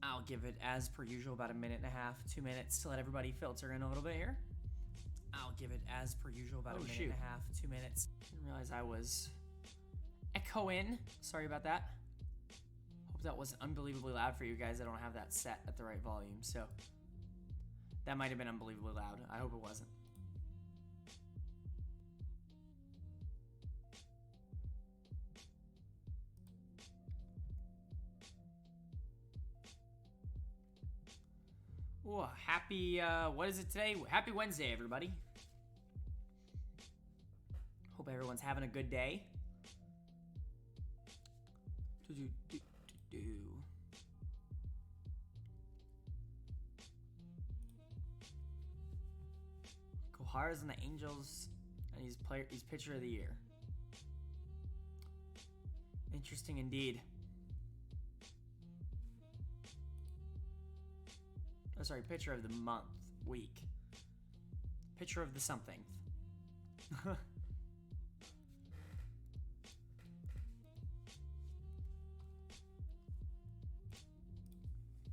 I'll give it, as per usual, about a minute and a half, 2 minutes to let everybody filter in a little bit here. I'll give it, as per usual, about a minute and a half, 2 minutes. Didn't realize I was echoing. Sorry about that. Hope that wasn't unbelievably loud for you guys. I don't have that set at the right volume, so that might have been unbelievably loud. I hope it wasn't. Ooh, happy, what is it today? Happy Wednesday, everybody. Hope everyone's having a good day. Kohara's in the Angels, and he's pitcher of the year. Interesting indeed. Oh, sorry, pitcher of the month, week. Pitcher of the something. Let's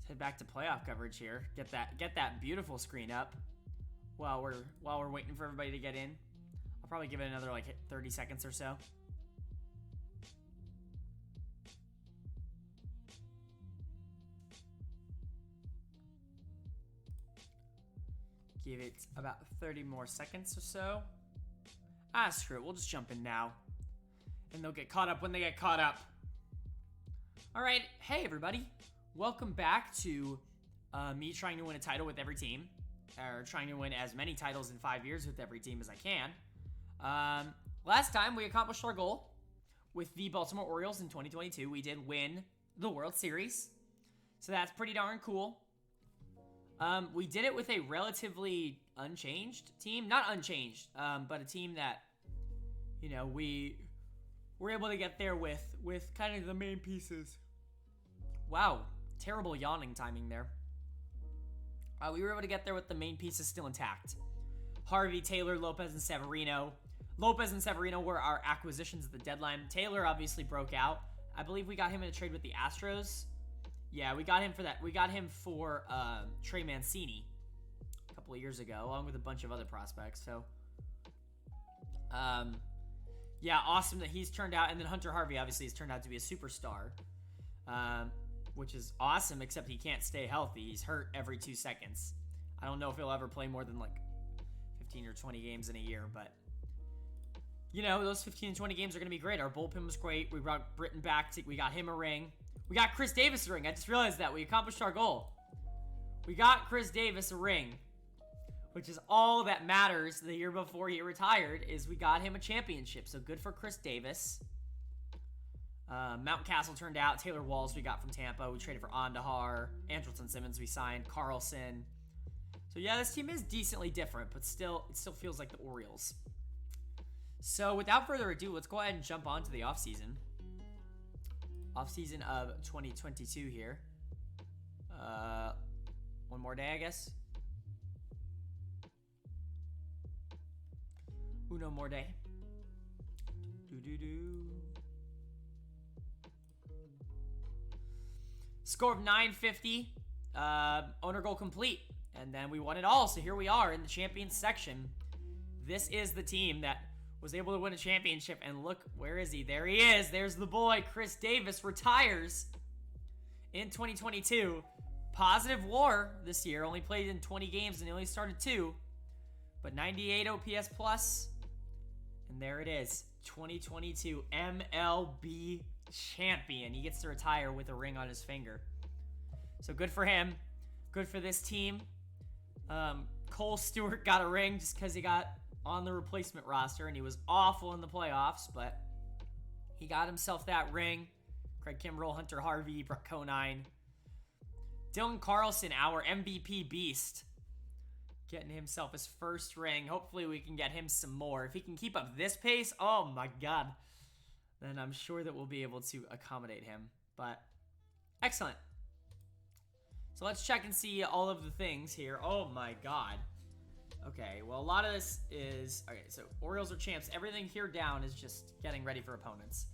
head back to playoff coverage here. Get that beautiful screen up while we're waiting for everybody to get in. I'll probably give it another like 30 seconds or so. Give it about 30 more seconds or so. Screw it. We'll just jump in now. And they'll get caught up when they get caught up. All right. Hey, everybody. Welcome back to me trying to win a title with every team. Or trying to win as many titles in 5 years with every team as I can. Last time, we accomplished our goal with the Baltimore Orioles in 2022. We did win the World Series. So that's pretty darn cool. We did it with a relatively unchanged team. Not unchanged, but a team that, you know, we were able to get there with kind of the main pieces. Wow, terrible yawning timing there. We were able to get there with the main pieces still intact. Harvey, Taylor, Lopez, and Severino. Lopez and Severino were our acquisitions at the deadline. Taylor obviously broke out. I believe we got him in a trade with the Astros. Yeah, we got him for that. We got him for Trey Mancini a couple of years ago, along with a bunch of other prospects. So, yeah, awesome that he's turned out. And then Hunter Harvey obviously has turned out to be a superstar, which is awesome, except he can't stay healthy. He's hurt every 2 seconds. I don't know if he'll ever play more than like 15 or 20 games in a year, but, you know, those 15 and 20 games are going to be great. Our bullpen was great. We brought Britton back. We got him a ring. We got Chris Davis a ring. I just realized that. We accomplished our goal. We got Chris Davis a ring, which is all that matters. The year before he retired is we got him a championship. So good for Chris Davis. Mountcastle turned out. Taylor Walls we got from Tampa. We traded for Andahar. Andrelton Simmons we signed. Carlson. So yeah, this team is decently different, but still, it still feels like the Orioles. So without further ado, let's go ahead and jump on to the offseason. Offseason of 2022 here. One more day, I guess. Uno more day. Score of 950. Owner goal complete. And then we won it all. So here we are in the champions section. This is the team that was able to win a championship, and look, where is he? There he is. There's the boy. Chris Davis retires in 2022. Positive WAR this year. Only played in 20 games and he only started 2. But 98 OPS plus. And there it is. 2022 MLB champion. He gets to retire with a ring on his finger. So good for him. Good for this team. Cole Stewart got a ring just because he got on the replacement roster, and he was awful in the playoffs, but he got himself that ring. Craig Kimbrell, Hunter Harvey, Brett Conine. Dylan Carlson, our MVP beast, getting himself his first ring. Hopefully we can get him some more. If he can keep up this pace, oh my god, then I'm sure that we'll be able to accommodate him. But excellent. So let's check and see all of the things here. Oh my god. Okay, well, a lot of this is... Okay, so Orioles are champs. Everything here down is just getting ready for opponents.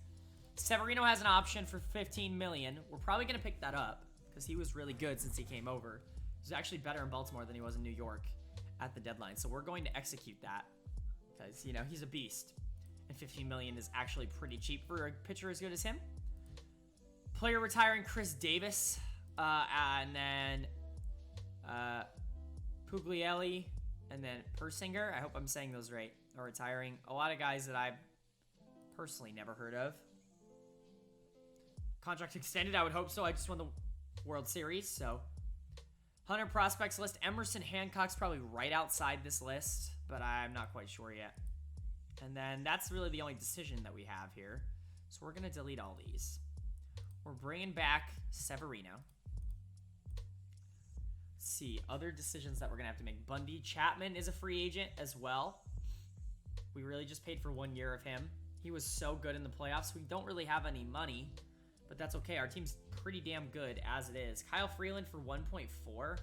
Severino has an option for $15 million. We're probably going to pick that up. because he was really good since he came over. He's actually better in Baltimore than he was in New York at the deadline. So we're going to execute that because, you know, he's a beast. And 15 million is actually pretty cheap for a pitcher as good as him. Player retiring, Chris Davis. And then Puglielli. And then Persinger. I hope I'm saying those right. Are retiring. A lot of guys that I've personally never heard of. Contract extended. I would hope so. I just won the World Series, so... 100 prospects list. Emerson Hancock's probably right outside this list, but I'm not quite sure yet. And then that's really the only decision that we have here. So we're going to delete all these. We're bringing back Severino. Let's see. Other decisions that we're going to have to make. Bundy Chapman is a free agent as well. We really just paid for 1 year of him. He was so good in the playoffs. We don't really have any money, but that's okay. Our team's pretty damn good as it is. Kyle Freeland for 1.4.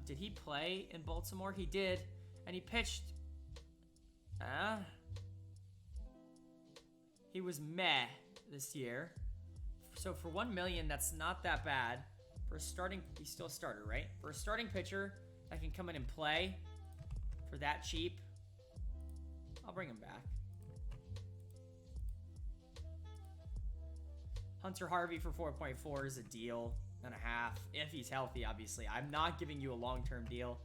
Did he play in Baltimore? He did, and he pitched. He was meh this year. So for 1 million, that's not that bad. For a starting, he's still a starter, right? For a starting pitcher that can come in and play for that cheap, I'll bring him back. Hunter Harvey for 4.4 is a deal and a half. If he's healthy, obviously. I'm not giving you a long-term deal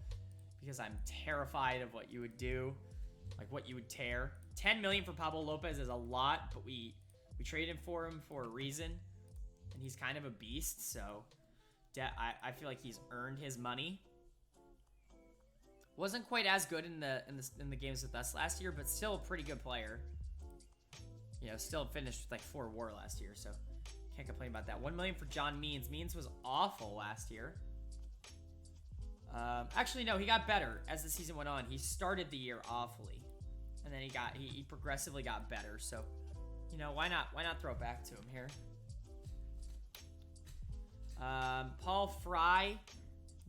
because I'm terrified of what you would do, like what you would tear. 10 million for Pablo Lopez is a lot, but we traded for him for a reason, and he's kind of a beast, so I feel like he's earned his money. Wasn't quite as good in the games with us last year, but still a pretty good player. You know, still finished with like 4 WAR last year, so can't complain about that. 1 million for John Means. Means was awful last year. Actually, no, he got better as the season went on. He started the year awfully, and then he progressively got better. So, you know, why not throw it back to him here? Paul Fry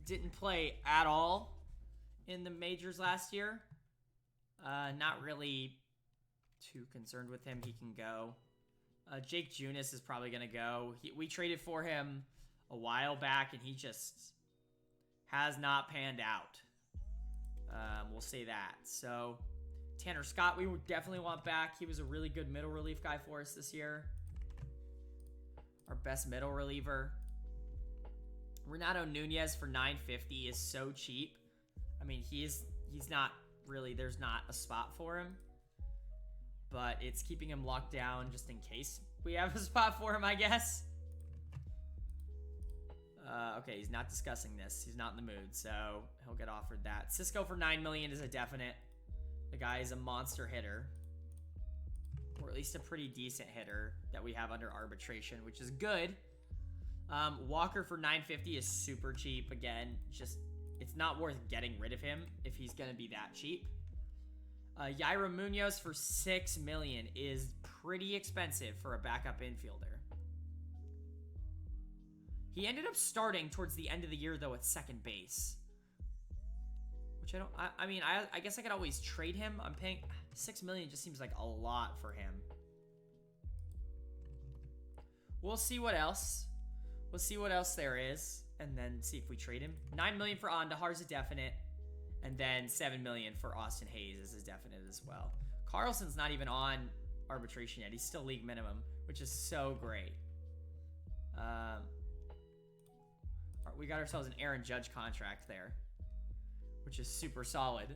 didn't play at all in the majors last year. Not really too concerned with him. He can go. Jake Junis is probably going to go. We traded for him a while back, and he just has not panned out. We'll say that. So, Tanner Scott, we would definitely want back. He was a really good middle relief guy for us this year. Our best middle reliever. Renato Nunez for $950 is so cheap. I mean, he's not really, there's not a spot for him. But it's keeping him locked down just in case we have a spot for him, I guess. Okay, he's not discussing this. He's not in the mood, so he'll get offered that. Cisco for $9 million is a definite. The guy is a monster hitter. Or at least a pretty decent hitter that we have under arbitration, which is good. Walker for $950 is super cheap. Again, just it's not worth getting rid of him if he's going to be that cheap. Yairo Munoz for $6 million is pretty expensive for a backup infielder. He ended up starting towards the end of the year, though, at second base. Which I guess I could always trade him. I'm paying $6 million just seems like a lot for him. We'll see what else. We'll see what else there is, and then see if we trade him. $9 million for Andujar's a definite. And then $7 million for Austin Hayes is a definite as well. Carlson's not even on arbitration yet. He's still league minimum, which is so great. We got ourselves an Aaron Judge contract there, which is super solid.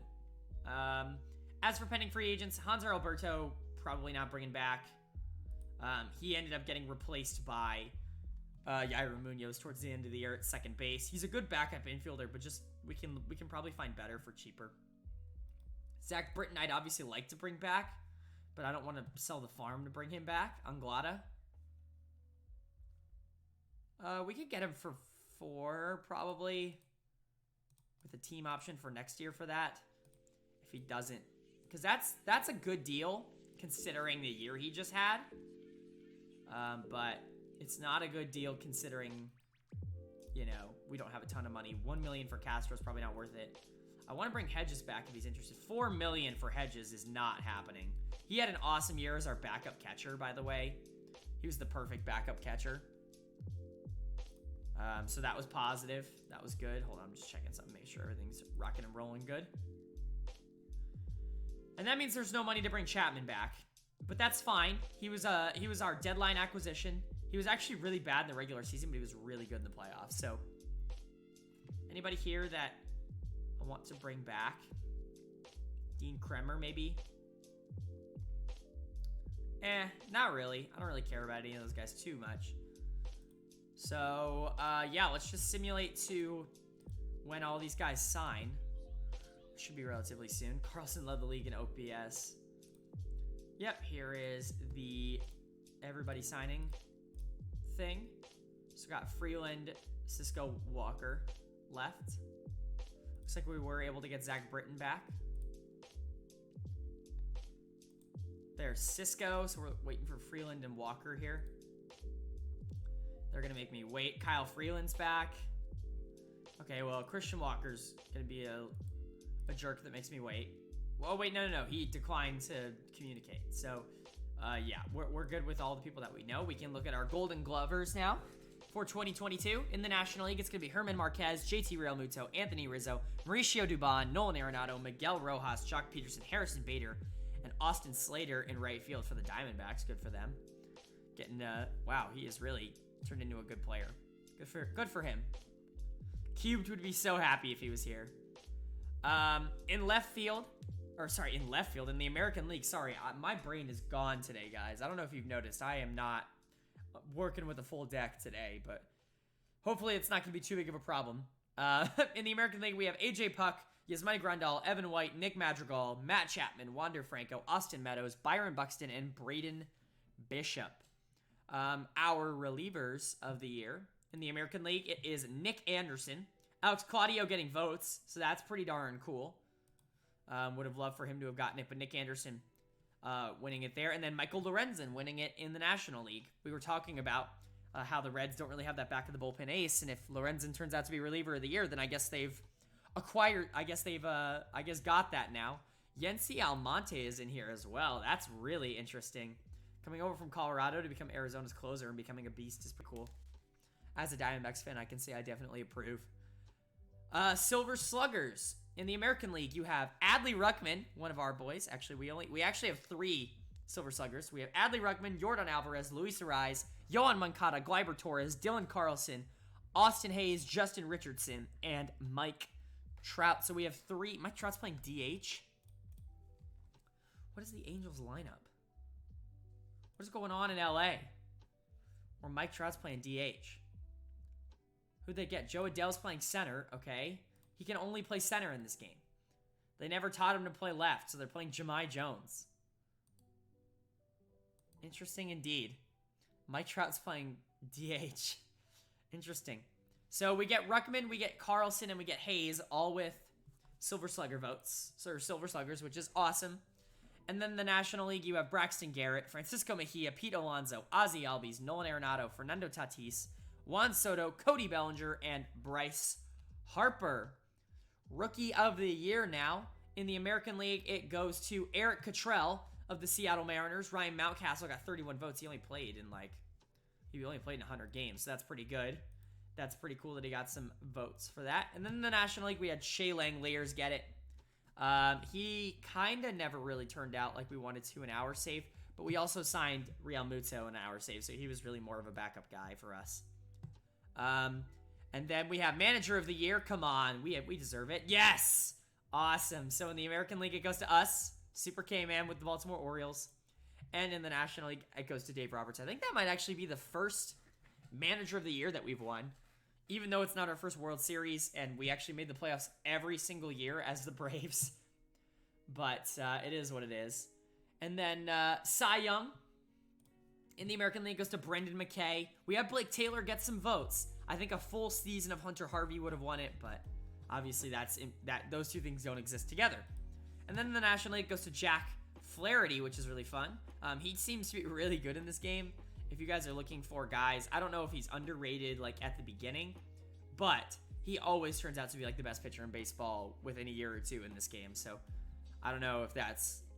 As for pending free agents, Hanser Alberto, probably not bringing back. He ended up getting replaced by Yairo Munoz towards the end of the year at second base. He's a good backup infielder, but just we can probably find better for cheaper. Zach Britton, I'd obviously like to bring back, but I don't want to sell the farm to bring him back. Anglada. We could get him for 4 probably, with a team option for next year for that. If he doesn't, because that's a good deal considering the year he just had. But it's not a good deal considering, you know, we don't have a ton of money. $1 million for Castro is probably not worth it. I want to bring Hedges back if he's interested. $4 million for Hedges is not happening. He had an awesome year as our backup catcher, by the way. He was the perfect backup catcher. So that was positive. That was good. Hold on, I'm just checking something, make sure everything's rocking and rolling good. And that means there's no money to bring Chapman back. But that's fine. He was our deadline acquisition. He was actually really bad in the regular season, but he was really good in the playoffs. So, anybody here that I want to bring back? Dean Kremer, maybe? Not really. I don't really care about any of those guys too much. So, yeah, let's just simulate to when all these guys sign. Should be relatively soon. Carlson led the league in OPS. Yep, here is the everybody signing thing. So got Freeland, Cisco, Walker left. Looks like we were able to get Zach Britton back. There's Cisco, so we're waiting for Freeland and Walker here. They're going to make me wait. Kyle Freeland's back. Okay, well, Christian Walker's going to be a jerk that makes me wait. Oh, wait, no. He declined to communicate. So, yeah, we're good with all the people that we know. We can look at our Golden Glovers now for 2022. In the National League, it's going to be Herman Marquez, JT Realmuto, Anthony Rizzo, Mauricio Dubon, Nolan Arenado, Miguel Rojas, Jock Peterson, Harrison Bader, and Austin Slater in right field for the Diamondbacks. Good for them. Getting, wow, he has really turned into a good player. Good for him. Cubed would be so happy if he was here. In left field, in the American League, my brain is gone today, guys. I don't know if you've noticed. I am not working with a full deck today, but hopefully it's not going to be too big of a problem. In the American League, we have AJ Puck, Yasmani Grandal, Evan White, Nick Madrigal, Matt Chapman, Wander Franco, Austin Meadows, Byron Buxton, and Braden Bishop. Our relievers of the year in the American League, it is Nick Anderson. Alex Claudio getting votes, so that's pretty darn cool. Would have loved for him to have gotten it, but Nick Anderson winning it there. And then Michael Lorenzen winning it in the National League. We were talking about how the Reds don't really have that back of the bullpen ace, and if Lorenzen turns out to be reliever of the year, then I guess they've got that now. Yency Almonte is in here as well. That's really interesting. Coming over from Colorado to become Arizona's closer and becoming a beast is pretty cool. As a Diamondbacks fan, I can say I definitely approve. Silver Sluggers. In the American League, you have Adley Ruckman, one of our boys. Actually, we actually have 3 Silver Sluggers. We have Adley Ruckman, Jordan Alvarez, Luis Arraez, Yohan Moncada, Gleyber Torres, Dylan Carlson, Austin Hayes, Justin Richardson, and Mike Trout. So we have 3. Mike Trout's playing DH. What is the Angels lineup? What is going on in LA? Where Mike Trout's playing DH. Who'd they get? Joe Adele's playing center, okay. He can only play center in this game. They never taught him to play left, so they're playing Jahmai Jones. Interesting indeed. Mike Trout's playing DH. Interesting. So we get Ruckman, we get Carlson, and we get Hayes, all with Silver Slugger votes. So Silver Sluggers, which is awesome. And then the National League, you have Braxton Garrett, Francisco Mejia, Pete Alonso, Ozzy Albies, Nolan Arenado, Fernando Tatis, Juan Soto, Cody Bellinger, and Bryce Harper. Rookie of the Year now. In the American League, it goes to Eric Cottrell of the Seattle Mariners. Ryan Mountcastle got 31 votes. He only played in 100 games, so that's pretty good. That's pretty cool that he got some votes for that. And then in the National League, we had Shea Langeliers get it. He kind of never really turned out like we wanted to in our save, but we also signed Realmuto in our save, so he was really more of a backup guy for us. And then we have Manager of the Year. Come on, we deserve it. Yes! Awesome. So in the American League, it goes to us, Super K-Man with the Baltimore Orioles. And in the National League, it goes to Dave Roberts. I think that might actually be the first Manager of the Year that we've won, even though it's not our first World Series, and we actually made the playoffs every single year as the Braves. But it is what it is. And then Cy Young in the American League goes to Brendan McKay. We have Blake Taylor get some votes. I think a full season of Hunter Harvey would have won it, but obviously those two things don't exist together. And then the National League goes to Jack Flaherty, which is really fun. He seems to be really good in this game. If you guys are looking for guys, I don't know if he's underrated like at the beginning, but he always turns out to be like the best pitcher in baseball within a year or two in this game. So I don't know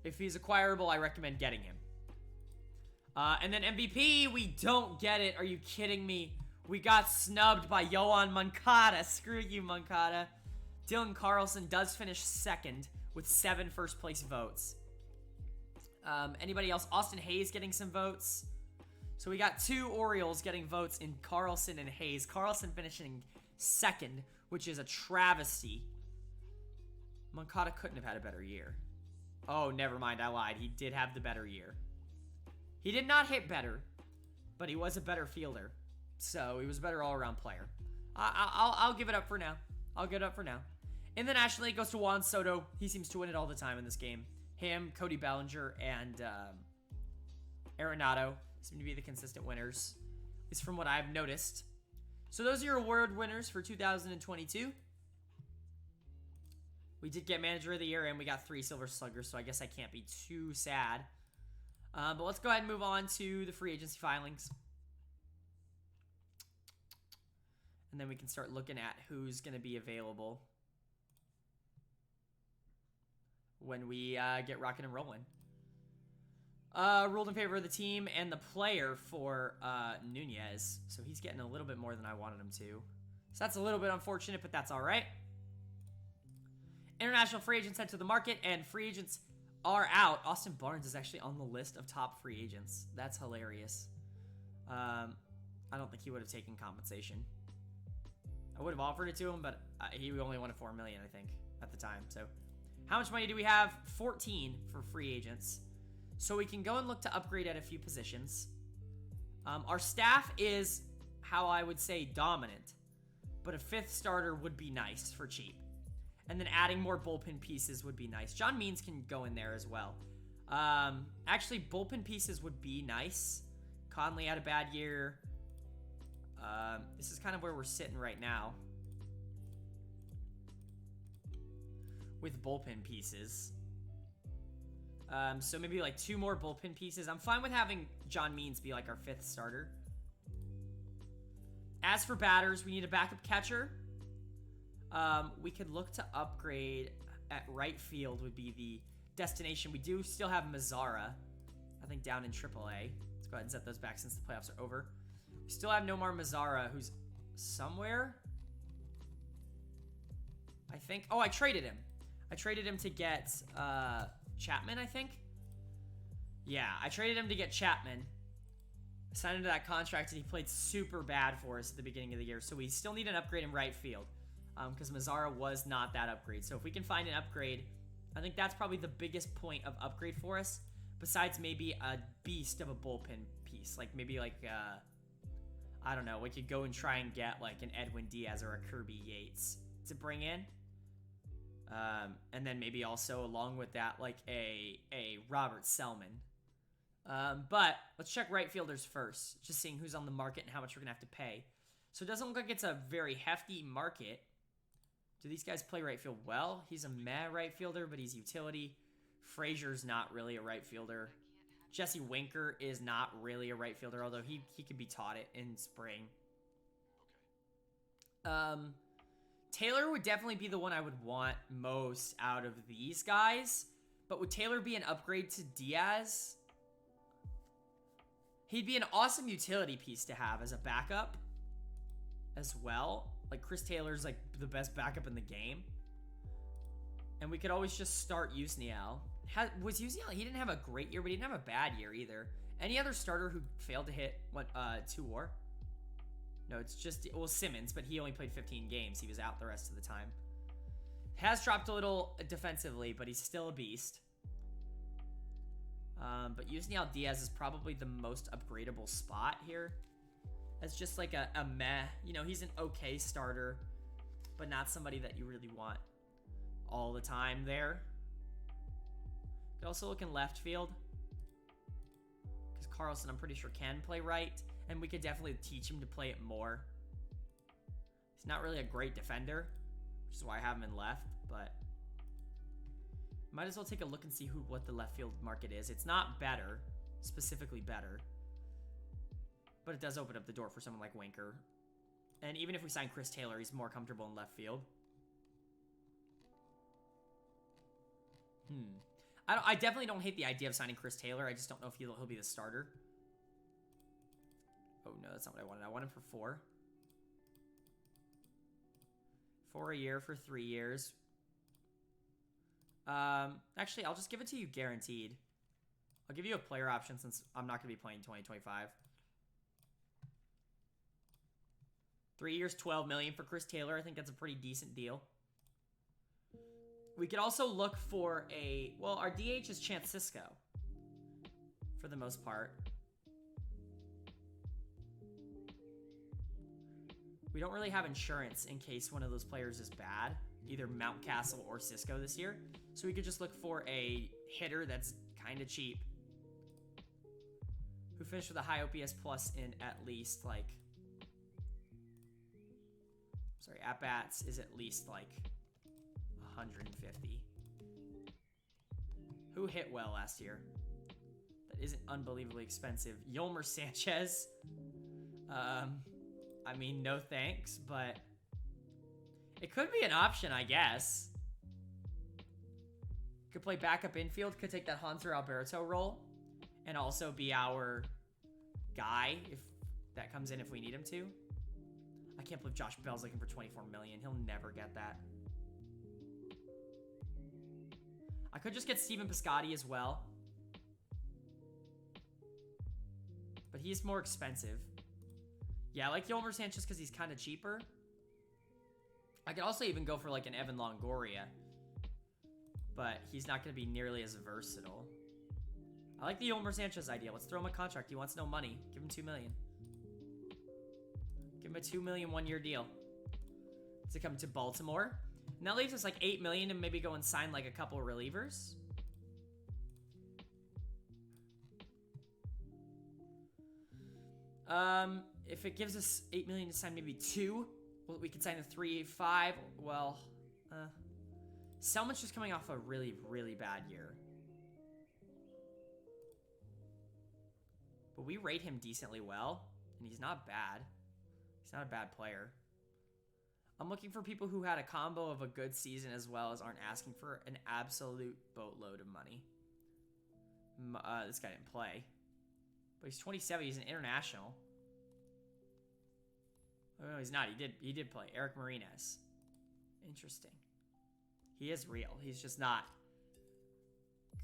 if he's acquirable. I recommend getting him. And then MVP, we don't get it. Are you kidding me? We got snubbed by Yohan Moncada. Screw you, Moncada. Dylan Carlson does finish second with 7 first-place votes. Anybody else? Austin Hayes getting some votes. So we got 2 Orioles getting votes in Carlson and Hayes. Carlson finishing second, which is a travesty. Moncada couldn't have had a better year. Oh, never mind. I lied. He did have the better year. He did not hit better, but he was a better fielder. So he was a better all-around player. I'll give it up for now. I'll give it up for now. In the National League goes to Juan Soto. He seems to win it all the time in this game. Him, Cody Bellinger, and Arenado seem to be the consistent winners, at least from what I've noticed. So those are your award winners for 2022. We did get Manager of the Year, and we got 3 Silver Sluggers, so I guess I can't be too sad. But let's go ahead and move on to the free agency filings. And then we can start looking at who's going to be available when we get rocking and rolling. Ruled in favor of the team and the player for Nunez. So he's getting a little bit more than I wanted him to. So that's a little bit unfortunate, but that's all right. International free agents sent to the market, and free agents are out. Austin Barnes is actually on the list of top free agents. That's hilarious. I don't think he would have taken compensation. I would have offered it to him, but he only wanted $4 million, I think, at the time. So how much money do we have? 14 for free agents. So we can go and look to upgrade at a few positions. Our staff is, how I would say, dominant. But a 5th starter would be nice for cheap. And then adding more bullpen pieces would be nice. John Means can go in there as well. Actually, bullpen pieces would be nice. Conley had a bad year. This is kind of where we're sitting right now with bullpen pieces. So maybe like 2 more bullpen pieces. I'm fine with having John Means be like our 5th starter. As for batters, we need a backup catcher. We could look to upgrade at right field would be the destination. We do still have Mazzara, I think, down in AAA. Let's go ahead and set those back since the playoffs are over. We still have Nomar Mazzara, who's somewhere. I think. Oh, I traded him. I traded him to get Chapman, I think. Yeah, I traded him to get Chapman. Signed him to that contract, and he played super bad for us at the beginning of the year. So we still need an upgrade in right field. Because Mazzara was not that upgrade. So if we can find an upgrade, I think that's probably the biggest point of upgrade for us. Besides maybe a beast of a bullpen piece. Like maybe like, I don't know. We could go and try and get like an Edwin Diaz or a Kirby Yates to bring in. And then maybe also along with that, like a Robert Selman. But let's check right fielders first. Just seeing who's on the market and how much we're going to have to pay. So it doesn't look like it's a very hefty market. Do these guys play right field well? He's a meh right fielder, but he's utility. Frazier's not really a right fielder. Jesse Winker is not really a right fielder, although he could be taught it in spring. Taylor would definitely be the one I would want most out of these guys. But would Taylor be an upgrade to Diaz? He'd be an awesome utility piece to have as a backup as well. Like, Chris Taylor's, like, the best backup in the game. And we could always just start Yusniel. Was Yusniel... He didn't have a great year, but he didn't have a bad year either. Any other starter who failed to hit, 2 WAR? No, it's just... Well, Simmons, but he only played 15 games. He was out the rest of the time. Has dropped a little defensively, but he's still a beast. But Yusniel Diaz is probably the most upgradable spot here. As just like a meh. You know, he's an okay starter, but not somebody that you really want all the time there. Could also look in left field. Because Carlson, I'm pretty sure, can play right. And we could definitely teach him to play it more. He's not really a great defender, which is why I have him in left, but might as well take a look and see what the left field market is. It's not better, specifically better. But it does open up the door for someone like Winker. And even if we sign Chris Taylor, he's more comfortable in left field. I definitely don't hate the idea of signing Chris Taylor. I just don't know if he'll be the starter. Oh, no, that's not what I wanted. I want him for 4. For a year, for 3 years. Actually, I'll just give it to you guaranteed. I'll give you a player option since I'm not going to be playing 2025. 3 years, $12 million for Chris Taylor. I think that's a pretty decent deal. We could also look for a... Well, our DH is Chance Sisco. For the most part. We don't really have insurance in case one of those players is bad. Either Mountcastle or Sisco this year. So we could just look for a hitter that's kind of cheap. Who finished with a high OPS plus in at least, like... Sorry, at-bats is at least, like, 150. Who hit well last year? That isn't unbelievably expensive. Yolmer Sanchez. I mean, no thanks, but... It could be an option, I guess. Could play backup infield. Could take that Hunter Alberto role. And also be our guy if that comes in if we need him to. I can't believe Josh Bell's looking for $24 million. He'll never get that. I could just get Steven Piscotty as well. But he's more expensive. Yeah, I like Yolmer Sanchez because he's kind of cheaper. I could also even go for like an Evan Longoria. But he's not going to be nearly as versatile. I like the Yolmer Sanchez idea. Let's throw him a contract. He wants no money. Give him $2 million. Give him a $2 million one-year deal to come to Baltimore. And that leaves us like $8 million and maybe go and sign like a couple of relievers. If it gives us $8 million to sign maybe 2, well, we could sign a 3-5. Well, Selman's just coming off a really, really bad year. But we rate him decently well, and he's not bad. He's not a bad player. I'm looking for people who had a combo of a good season as well as aren't asking for an absolute boatload of money. This guy didn't play. But he's 27. He's an international. Oh, no, he's not. He did play. Eric Marinez. Interesting. He is real. He's just not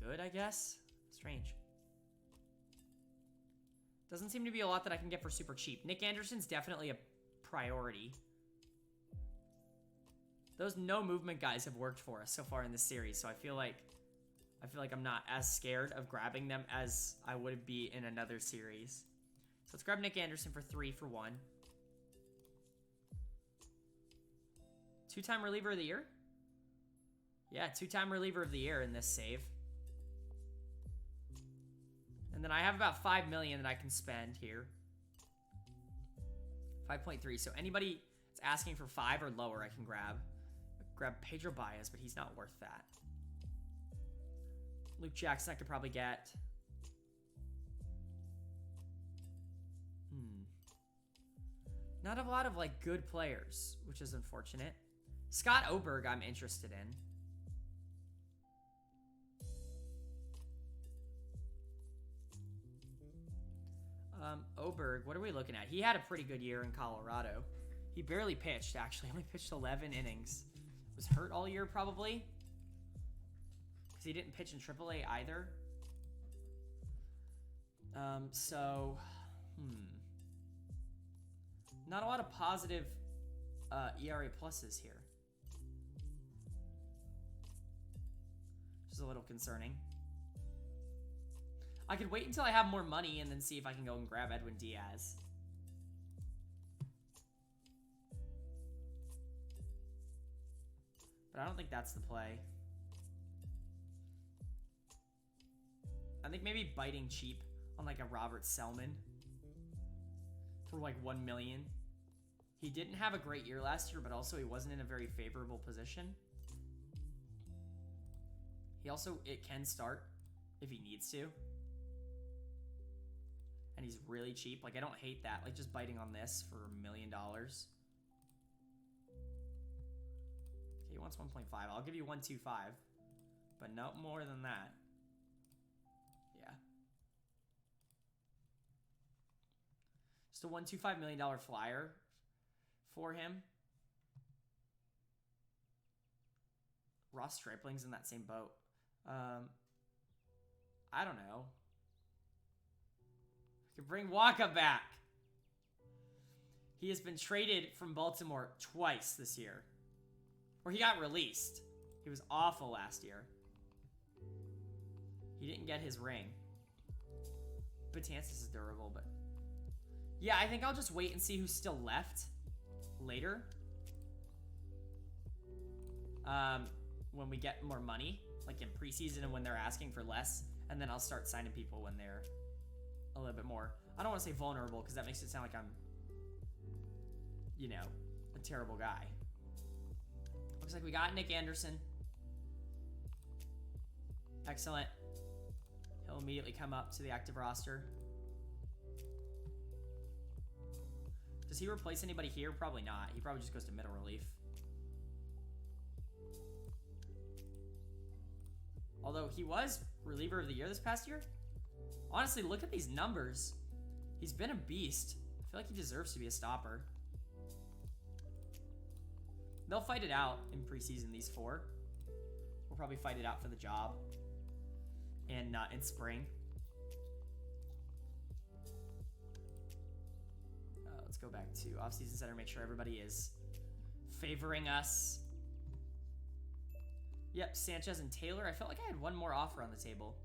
good, I guess. Strange. Doesn't seem to be a lot that I can get for super cheap. Nick Anderson's definitely a priority. Those no movement guys have worked for us so far in this series, so I feel like I'm not as scared of grabbing them as I would be in another series. So let's grab Nick Anderson for 3 for 1. 2-time reliever of the year? Yeah, 2-time reliever of the year in this save. And then I have about $5 million that I can spend here. 5.3. So anybody that's asking for 5 or lower, I can grab. Grab Pedro Baez, but he's not worth that. Luke Jackson I could probably get. Not a lot of like good players, which is unfortunate. Scott Oberg I'm interested in. Oberg, what are we looking at? He had a pretty good year in Colorado. He barely pitched, actually. Only pitched 11 innings. Was hurt all year, probably. Because he didn't pitch in AAA either. Not a lot of positive ERA pluses here. Which is a little concerning. I could wait until I have more money and then see if I can go and grab Edwin Diaz. But I don't think that's the play. I think maybe biting cheap on like a Robert Selman for like $1 million. He didn't have a great year last year, but also he wasn't in a very favorable position. It can start if he needs to. And he's really cheap. Like, I don't hate that. Like, just biting on this for $1 million. Okay, he wants 1.5. I'll give you 1.25. But no more than that. Yeah. Just a $1.25 million flyer for him. Ross Stripling's in that same boat. I don't know. I could bring Waka back. He has been traded from Baltimore twice this year. Or he got released. He was awful last year. He didn't get his ring. Betances is durable, but... Yeah, I think I'll just wait and see who's still left later. When we get more money, like in preseason and when they're asking for less. And then I'll start signing people when they're a little bit more... I don't want to say vulnerable, because that makes it sound like I'm, you know, a terrible guy. Looks like we got Nick Anderson. Excellent. He'll immediately come up to the active roster. Does he replace anybody here? Probably not. He probably just goes to middle relief. Although he was reliever of the year this past year. Honestly, look at these numbers. He's been a beast. I feel like he deserves to be a stopper. They'll fight it out in preseason, these four. We'll probably fight it out for the job. And in spring. Let's go back to offseason center, make sure everybody is favoring us. Yep, Sanchez and Taylor. I felt like I had one more offer on the table.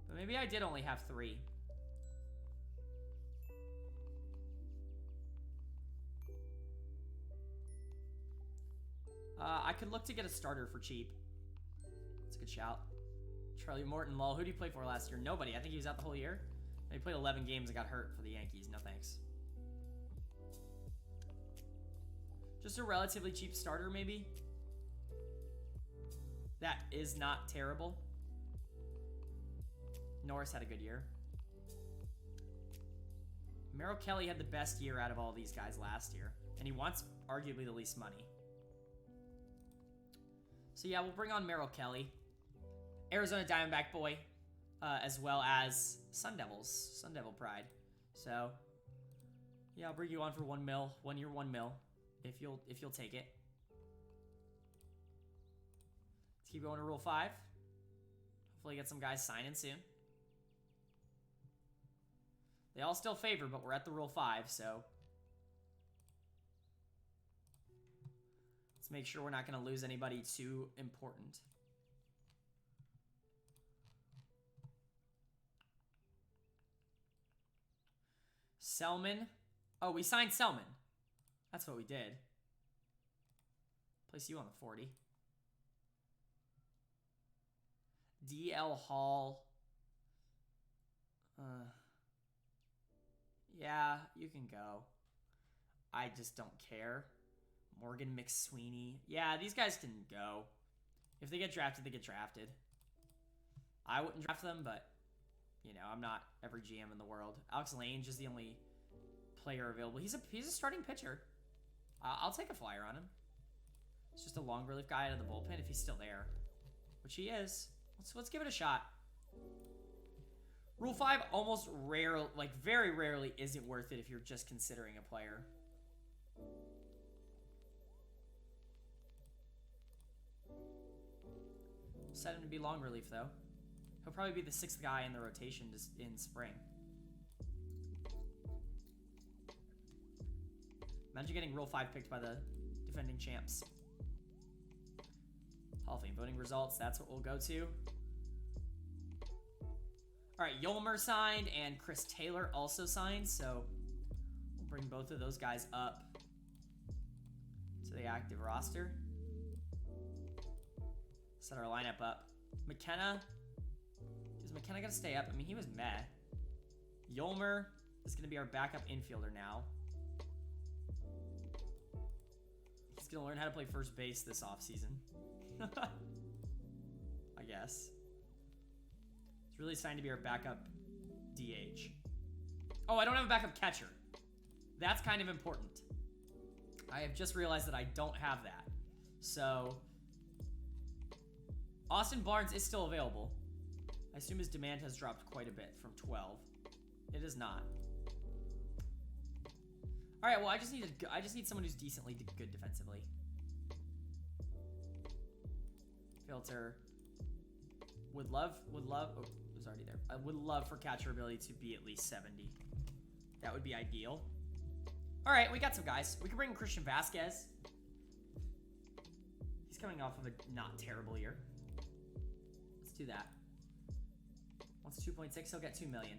But maybe I did only have 3. I could look to get a starter for cheap. That's a good shout. Charlie Morton, lol. Who did he play for last year? Nobody. I think he was out the whole year. And he played 11 games and got hurt for the Yankees. No thanks. Just a relatively cheap starter, maybe? That is not terrible. Norris had a good year. Merrill Kelly had the best year out of all these guys last year. And he wants arguably the least money. So yeah, we'll bring on Merrill Kelly. Arizona Diamondback boy. As well as Sun Devils. Sun Devil pride. So yeah, I'll bring you on for $1 mil. 1 year, $1 mil. If you'll take it. Let's keep going to Rule 5. Hopefully get some guys signing soon. They all still favor, but we're at the Rule 5, so let's make sure we're not going to lose anybody too important. Selman. Oh, we signed Selman. That's what we did. Place you on the 40. DL Hall. Yeah, you can go. I just don't care. Morgan McSweeney. Yeah, these guys can go. If they get drafted, they get drafted. I wouldn't draft them, but, you know, I'm not every GM in the world. Alex Lange is the only player available. He's a starting pitcher. I'll take a flyer on him. It's just a long relief guy out of the bullpen if he's still there, which he is. Let's give it a shot. Rule 5 almost very rarely isn't worth it if you're just considering a player. Set him to be long relief, though. He'll probably be the 6th guy in the rotation in spring. Imagine getting Rule 5 picked by the defending champs. Hall of Fame voting results, that's what we'll go to. All right, Yolmer signed and Chris Taylor also signed, so we'll bring both of those guys up to the active roster. Set our lineup up. McKenna. Is McKenna going to stay up? I mean, he was meh. Yolmer is going to be our backup infielder now. He's going to learn how to play first base this offseason. I guess. It's really assigned to be our backup DH. Oh, I don't have a backup catcher. That's kind of important. I have just realized that I don't have that. So, Austin Barnes is still available. I assume his demand has dropped quite a bit from 12. It is not. All right, well, I just need someone who's decently good defensively. Filter. Would love, oh, it was already there. I would love for catcher ability to be at least 70. That would be ideal. All right, we got some guys. We can bring in Christian Vasquez. He's coming off of a not terrible year. Let's do that. Wants 2.6, he'll get 2 million.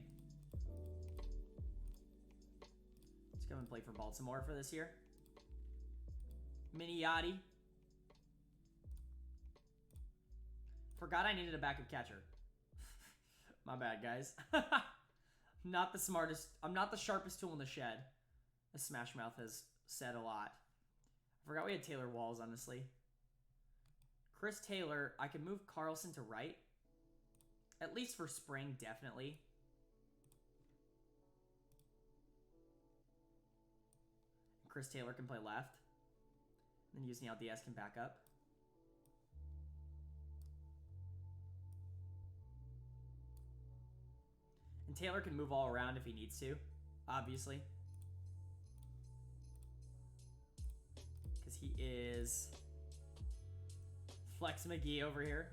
Let's go and play for Baltimore for this year. Miniati. Forgot I needed a backup catcher. My bad, guys. Not the smartest. I'm not the sharpest tool in the shed, as Smash Mouth has said a lot. I forgot we had Taylor Walls, honestly. Chris Taylor, I could move Carlson to right. At least for spring, definitely. Chris Taylor can play left. Then Yusniel Diaz can back up. And Taylor can move all around if he needs to, obviously. Because he is Flex McGee over here.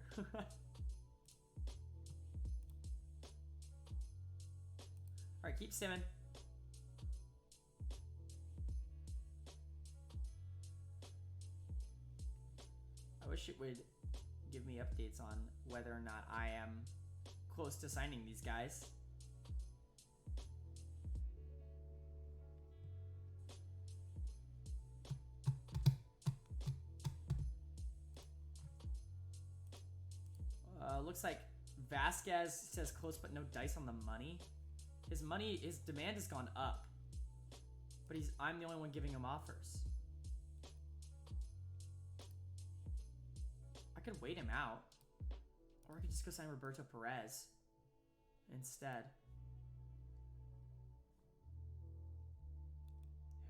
Alright, keep simming. I wish it would give me updates on whether or not I am close to signing these guys. Looks like Vasquez says close but no dice on the money. His demand has gone up. But I'm the only one giving him offers. I could wait him out. Or I could just go sign Roberto Perez instead.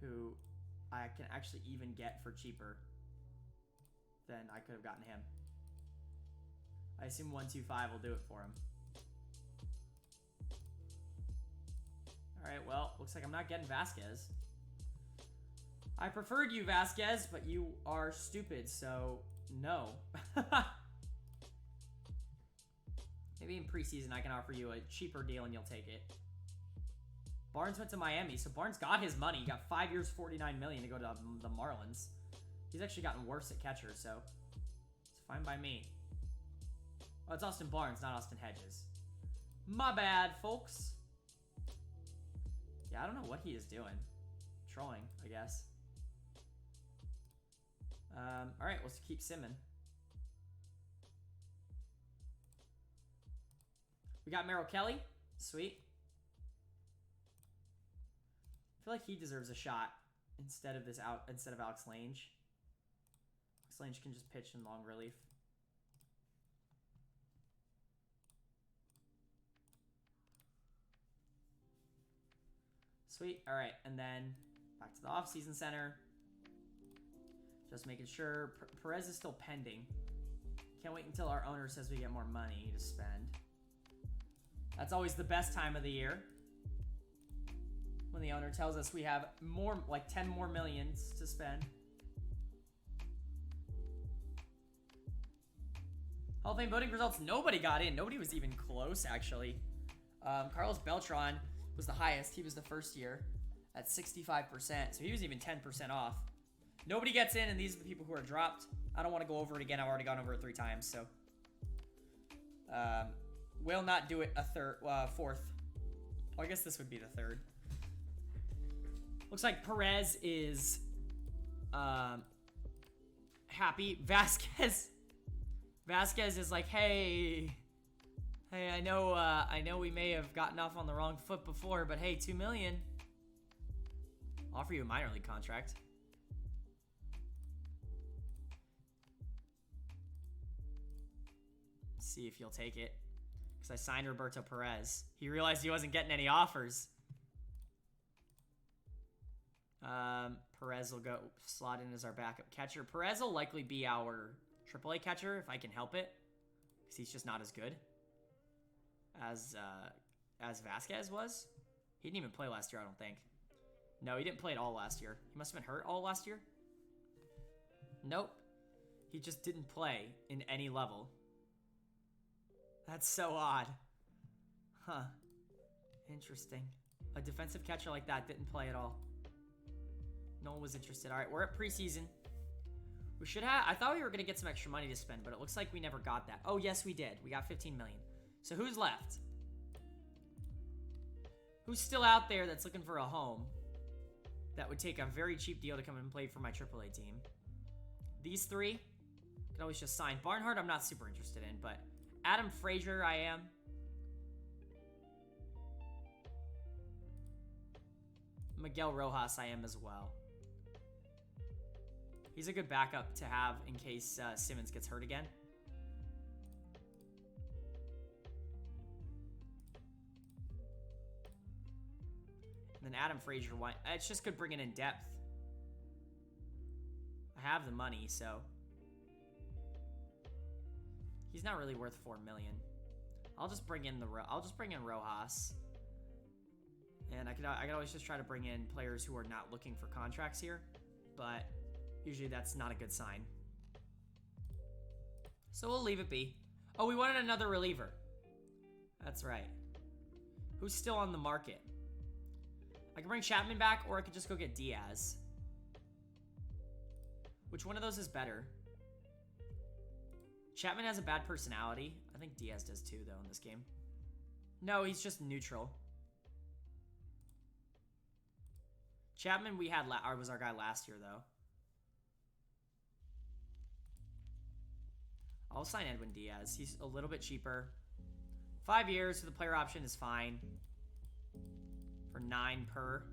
Who I can actually even get for cheaper than I could have gotten him. I assume 125 will do it for him. Alright, well, looks like I'm not getting Vasquez. I preferred you, Vasquez, but you are stupid, so no. Maybe in preseason I can offer you a cheaper deal and you'll take it. Barnes went to Miami, so Barnes got his money. He got 5 years, $49 million to go to the Marlins. He's actually gotten worse at catcher, so it's fine by me. Oh, it's Austin Barnes, not Austin Hedges. My bad, folks. Yeah, I don't know what he is doing. Trolling, I guess. Alright, let's keep simming. We got Merrill Kelly. Sweet. I feel like he deserves a shot instead of Alex Lange. Alex Lange can just pitch in long relief. Sweet. All right, and then back to the off-season center. Just making sure Perez is still pending. Can't wait until our owner says we get more money to spend. That's always the best time of the year. When the owner tells us we have more, like 10 more millions to spend. Hall of Fame voting results, nobody got in. Nobody was even close, actually. Carlos Beltran was the highest. He was the first year at 65%. So he was even 10% off. Nobody gets in, and these are the people who are dropped. I don't want to go over it again. I've already gone over it 3 times, so. Will not do it a fourth. Well, I guess this would be the third. Looks like Perez is happy. Vasquez is like, hey, I know we may have gotten off on the wrong foot before, but hey, 2 million. I'll offer you a minor league contract. See if you'll take it. Because I signed Roberto Perez. He realized he wasn't getting any offers. Perez will go slot in as our backup catcher. Perez will likely be our AAA catcher if I can help it. Because he's just not as good as Vasquez was. He didn't even play last year, I don't think. No, he didn't play at all last year. He must have been hurt all last year. Nope. He just didn't play in any level. That's so odd. Huh. Interesting. A defensive catcher like that didn't play at all. No one was interested. All right, we're at preseason. We should have... I thought we were going to get some extra money to spend, but it looks like we never got that. Oh, yes, we did. We got 15 million. So who's left? Who's still out there that's looking for a home that would take a very cheap deal to come and play for my AAA team? These three. Could always just sign. Barnhart, I'm not super interested in, but Adam Frazier, I am. Miguel Rojas, I am as well. He's a good backup to have in case Simmons gets hurt again. And then Adam Frazier, it's just good bringing in depth. I have the money, so he's not really worth 4 million. I'll just bring in Rojas. And I could always just try to bring in players who are not looking for contracts here, but usually that's not a good sign. So we'll leave it be. Oh, we wanted another reliever. That's right. Who's still on the market? I can bring Chapman back, or I could just go get Diaz. Which one of those is better? Chapman has a bad personality. I think Diaz does too, though, in this game. No, he's just neutral. Chapman we had was our guy last year, though. I'll sign Edwin Diaz. He's a little bit cheaper. 5 years, so the player option is fine. For 9 per.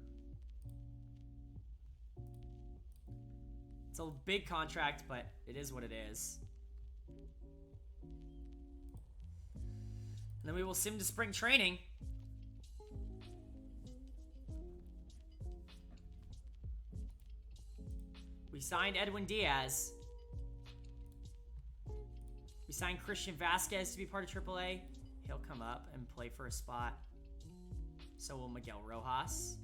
It's a big contract, but it is what it is. And then we will sim to spring training. We signed Edwin Diaz. We signed Christian Vasquez to be part of AAA. He'll come up and play for a spot. So will Miguel Rojas.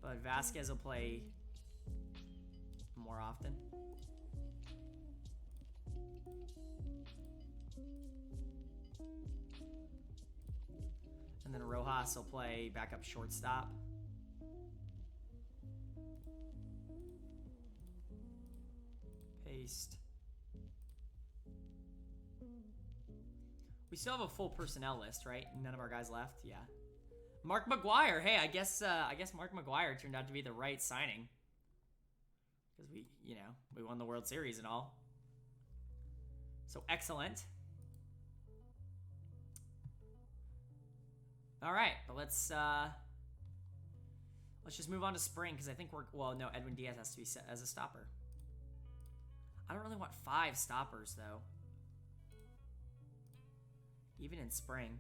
But Vasquez will play more often. And then Rojas will play backup shortstop. Paste. We still have a full personnel list, right? None of our guys left. Yeah. Mark McGuire. Hey, I guess Mark McGuire turned out to be the right signing. Because we won the World Series and all. So excellent. All right, but let's just move on to spring because I think no, Edwin Diaz has to be set as a stopper. I don't really want 5 stoppers though. Even in spring.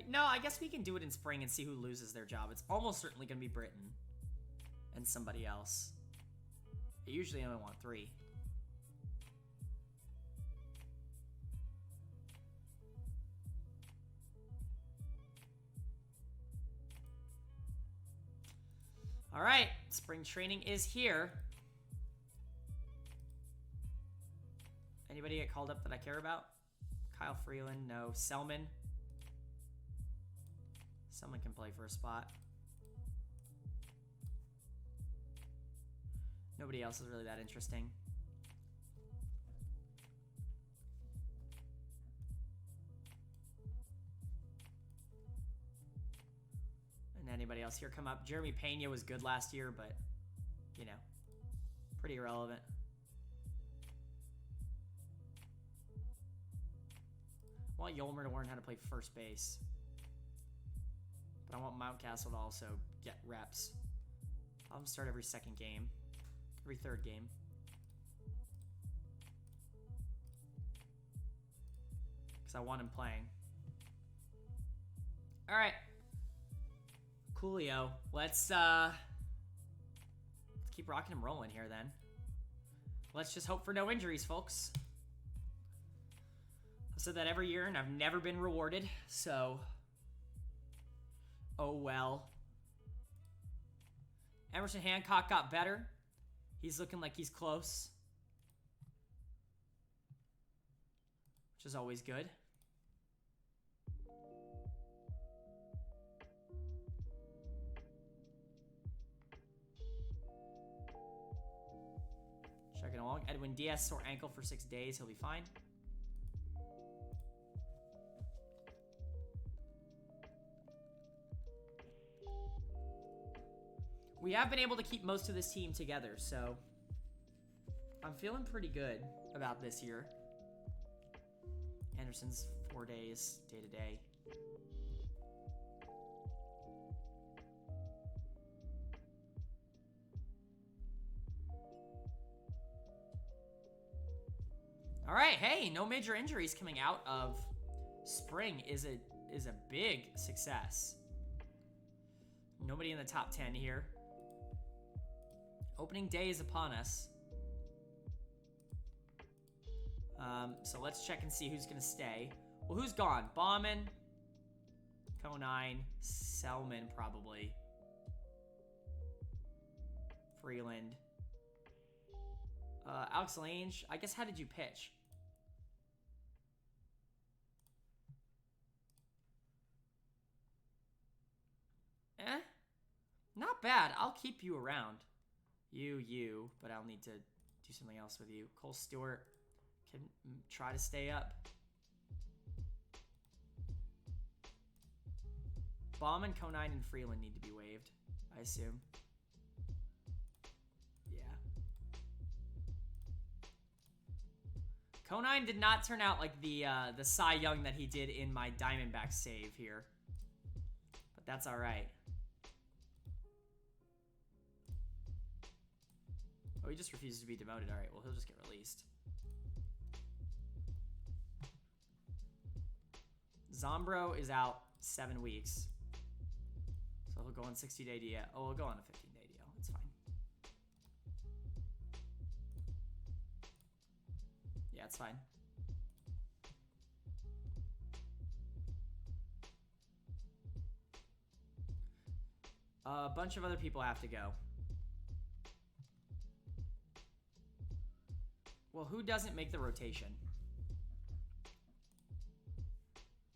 No, I guess we can do it in spring and see who loses their job. It's almost certainly going to be Britain and somebody else. I usually only want 3. All right, spring training is here. Anybody get called up that I care about? Kyle Freeland, no. Selman. Someone can play for a spot. Nobody else is really that interesting. And anybody else here come up? Jeremy Pena was good last year, but, pretty irrelevant. I want Yolmer to learn how to play first base. But I want Mountcastle to also get reps. I'll have him start every second game. Every third game. Because I want him playing. Alright. Coolio. Let's keep rocking and rolling here then. Let's just hope for no injuries, folks. I've said that every year and I've never been rewarded, so oh well. Emerson Hancock got better. He's looking like he's close, which is always good. Checking along. Edwin Diaz, sore ankle for 6 days. He'll be fine. We have been able to keep most of this team together, so I'm feeling pretty good about this year. Anderson's 4 days, day to day. All right, hey, no major injuries coming out of spring is a big success. Nobody in the top 10 here. Opening day is upon us. So let's check and see who's going to stay. Well, who's gone? Bauman, Conine, Selman probably. Freeland. Alex Lange, I guess, how did you pitch? Not bad. I'll keep you around. You, but I'll need to do something else with you. Cole Stewart can try to stay up. Bauman, Conine, and Freeland need to be waived, I assume. Yeah. Conine did not turn out like the Cy Young that he did in my Diamondbacks save here. But that's all right. Oh, he just refuses to be demoted. All right, well, he'll just get released. Zombro is out 7 weeks. So he'll go on 60-day DL. Oh, he'll go on a 15-day DL. It's fine. Yeah, it's fine. A bunch of other people have to go. Well, who doesn't make the rotation?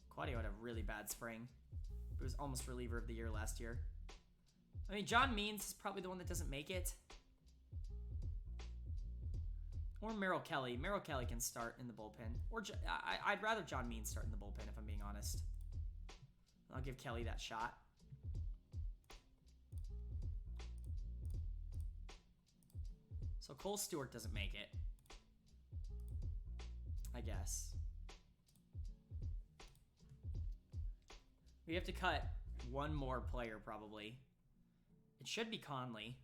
Claudio had a really bad spring. He was almost reliever of the year last year. I mean, John Means is probably the one that doesn't make it. Or Merrill Kelly. Merrill Kelly can start in the bullpen. Or I'd rather John Means start in the bullpen, if I'm being honest. I'll give Kelly that shot. So Cole Stewart doesn't make it, I guess. We have to cut one more player, probably. It should be Conley.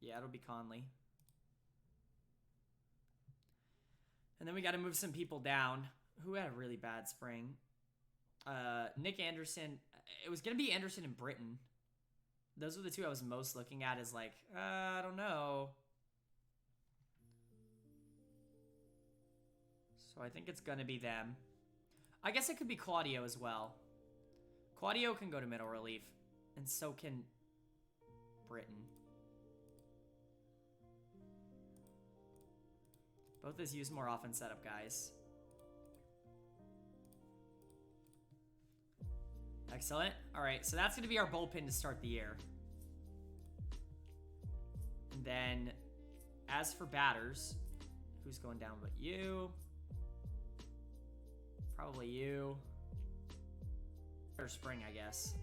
Yeah, it'll be Conley. And then we got to move some people down. Who had a really bad spring? Nick Anderson. It was going to be Anderson and Britton. Those were the two I was most looking at as like, I don't know. So I think it's going to be them. I guess it could be Claudio as well. Claudio can go to middle relief. And so can Britton. Both is use more often setup guys. Excellent. All right, so that's going to be our bullpen to start the year. And then, as for batters, who's going down but you? Probably you. Or Spring, I guess.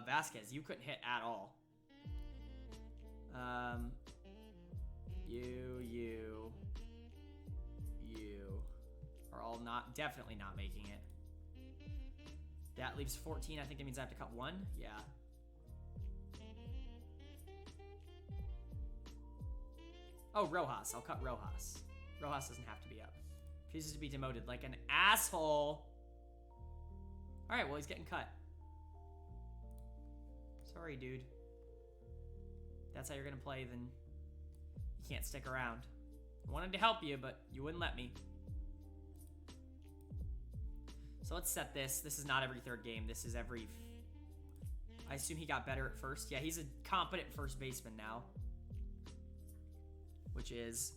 Vasquez, you couldn't hit at all. You are all definitely not making it. That leaves 14. I think that means I have to cut one. Yeah. Oh, Rojas. I'll cut Rojas. Rojas doesn't have to be up. Refuses to be demoted like an asshole. All right, well, he's getting cut. Sorry, dude. That's how you're going to play, then you can't stick around. I wanted to help you, but you wouldn't let me. So So let's set this. This is not every third game. This is every... I assume he got better at first. Yeah, he's a competent first baseman now, which is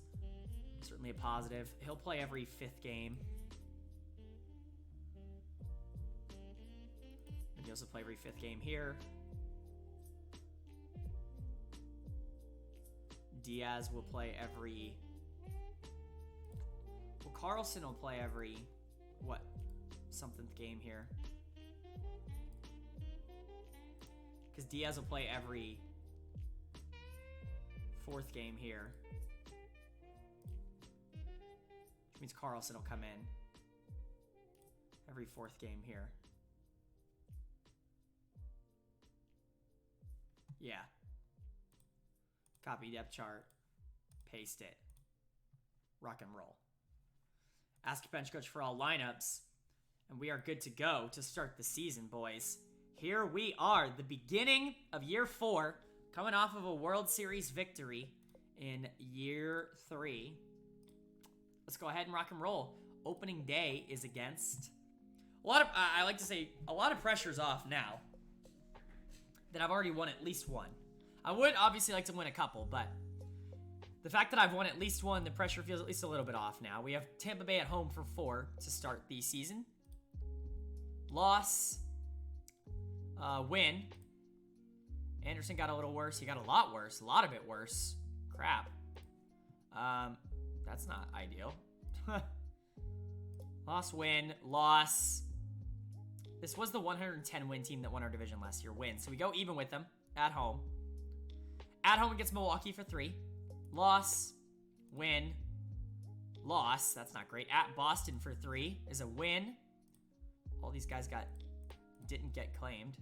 certainly a positive. He'll play every fifth game. And he also play every fifth game here. Diaz will play every... Well, Carlson will play every... What? Something game here. Because Diaz will play every fourth game here. Which means Carlson will come in every fourth game here. Yeah. Copy depth chart. Paste it. Rock and roll. Ask bench coach for all lineups. And we are good to go to start the season, boys. Here we are, the beginning of year 4, coming off of a World Series victory in year 3. Let's go ahead and rock and roll. Opening day is against I like to say a lot of pressure's off now that I've already won at least one. I would obviously like to win a couple, but the fact that I've won at least one, the pressure feels at least a little bit off now. We have Tampa Bay at home for 4 to start the season. Loss. Win. Anderson got a little worse. He got a lot worse. A lot of it worse. Crap. That's not ideal. Loss, win, loss. This was the 110 win team that won our division last year. Win. So we go even with them at home. At home against Milwaukee for 3. Loss, win, loss. That's not great. At Boston for 3 is a win. All these guys didn't get claimed.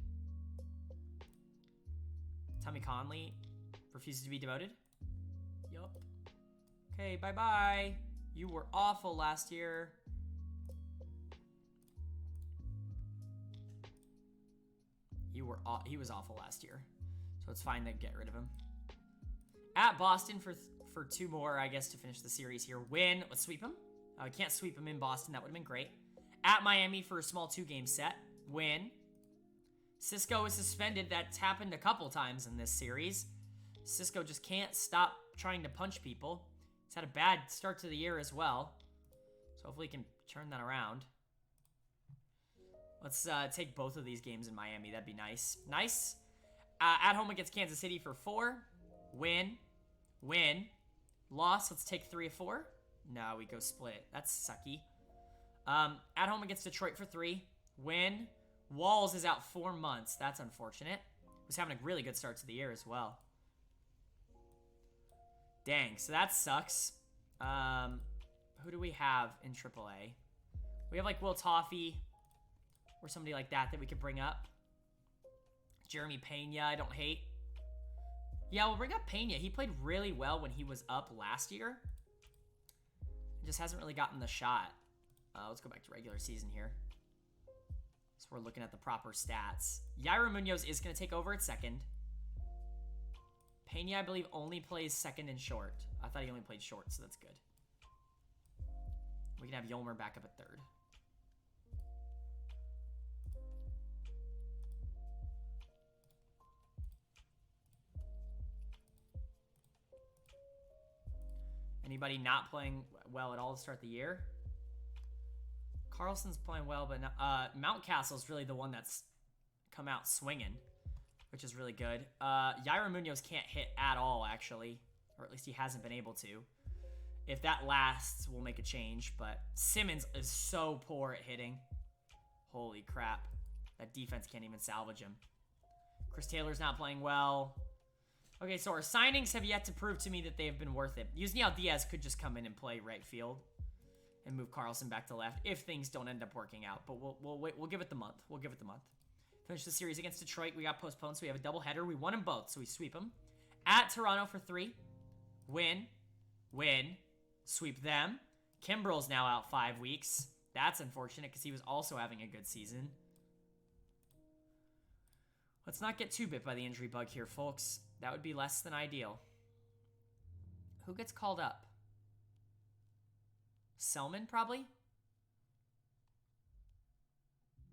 Tommy Conley refuses to be demoted. Yup. Okay, bye-bye. You were awful last year. He was awful last year. So it's fine to get rid of him. At Boston for 2 more, I guess, to finish the series here. Win. Let's sweep him. We can't sweep him in Boston. That would have been great. At Miami for a small 2-game set. Win. Cisco is suspended. That's happened a couple times in this series. Cisco just can't stop trying to punch people. He's had a bad start to the year as well. So hopefully he can turn that around. Let's take both of these games in Miami. That'd be nice. Nice. At home against Kansas City for 4. Win. Win. Loss. Let's take 3 of 4. No, we go split. That's sucky. At home against Detroit for 3. Win. Walls is out 4 months. That's unfortunate. Was having a really good start to the year as well. Dang, so that sucks. Who do we have in AAA? We have like Will Toffee or somebody like that we could bring up. Jeremy Pena, I don't hate. Yeah, we'll bring up Pena. He played really well when he was up last year. Just hasn't really gotten the shot. Let's go back to regular season here. So we're looking at the proper stats. Yairo Munoz is going to take over at second. Pena, I believe, only plays second and short. I thought he only played short, so that's good. We can have Yolmer back up at third. Anybody not playing well at all to start the year? Carlson's playing well, but not, Mountcastle's really the one that's come out swinging, which is really good. Yairo Munoz can't hit at all, actually, or at least he hasn't been able to. If that lasts, we'll make a change, but Simmons is so poor at hitting. Holy crap. That defense can't even salvage him. Chris Taylor's not playing well. Okay, so our signings have yet to prove to me that they have been worth it. Yusniel Diaz could just come in and play right field and move Carlson back to left if things don't end up working out. But we'll wait. We'll give it the month. We'll give it the month. Finish the series against Detroit. We got postponed, so we have a doubleheader. We won them both, so we sweep them. At Toronto for 3. Win. Win. Sweep them. Kimbrel's now out 5 weeks. That's unfortunate because he was also having a good season. Let's not get too bit by the injury bug here, folks. That would be less than ideal. Who gets called up? Selman, probably?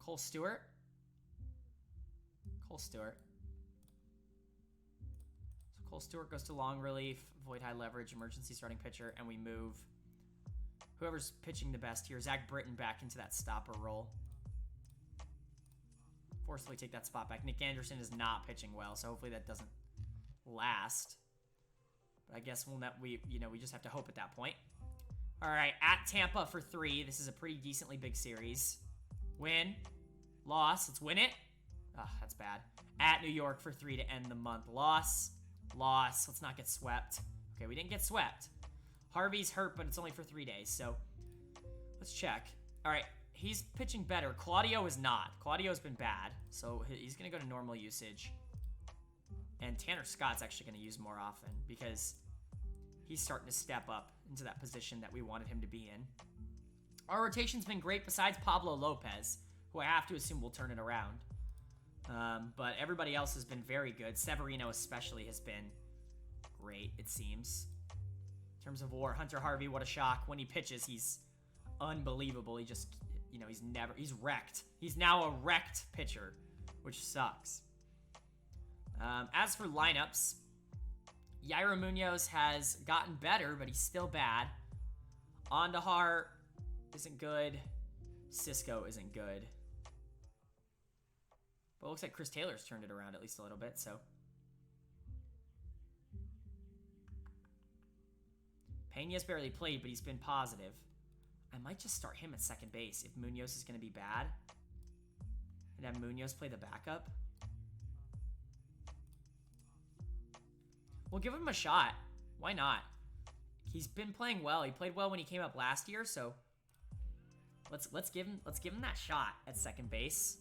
Cole Stewart. Cole Stewart. So Cole Stewart goes to long relief, avoid high leverage, emergency starting pitcher, and we move whoever's pitching the best here. Zach Britton back into that stopper role. Forcefully take that spot back. Nick Anderson is not pitching well, so hopefully that doesn't last. But I guess we just have to hope at that point. All right, at Tampa for 3. This is a pretty decently big series. Win. Loss. Let's win it. Ah, that's bad. At New York for 3 to end the month. Loss. Loss. Let's not get swept. Okay, we didn't get swept. Harvey's hurt, but it's only for 3 days, so let's check. All right, he's pitching better. Claudio is not. Claudio's been bad, so he's going to go to normal usage. And Tanner Scott's actually going to use more often because he's starting to step up into that position that we wanted him to be in. Our rotation's been great besides Pablo Lopez, who I have to assume will turn it around. But everybody else has been very good. Severino especially has been great, it seems. In terms of WAR, Hunter Harvey, what a shock. When he pitches, he's unbelievable. He just, he's wrecked. He's now a wrecked pitcher, which sucks. As for lineups, Yairo Munoz has gotten better, but he's still bad. Andahar isn't good. Cisco isn't good. But it looks like Chris Taylor's turned it around at least a little bit, so. Pena's barely played, but he's been positive. I might just start him at second base if Munoz is going to be bad. And have Munoz play the backup. We'll give him a shot. Why not? He's been playing well. He played well when he came up last year, so let's give him that shot at second base.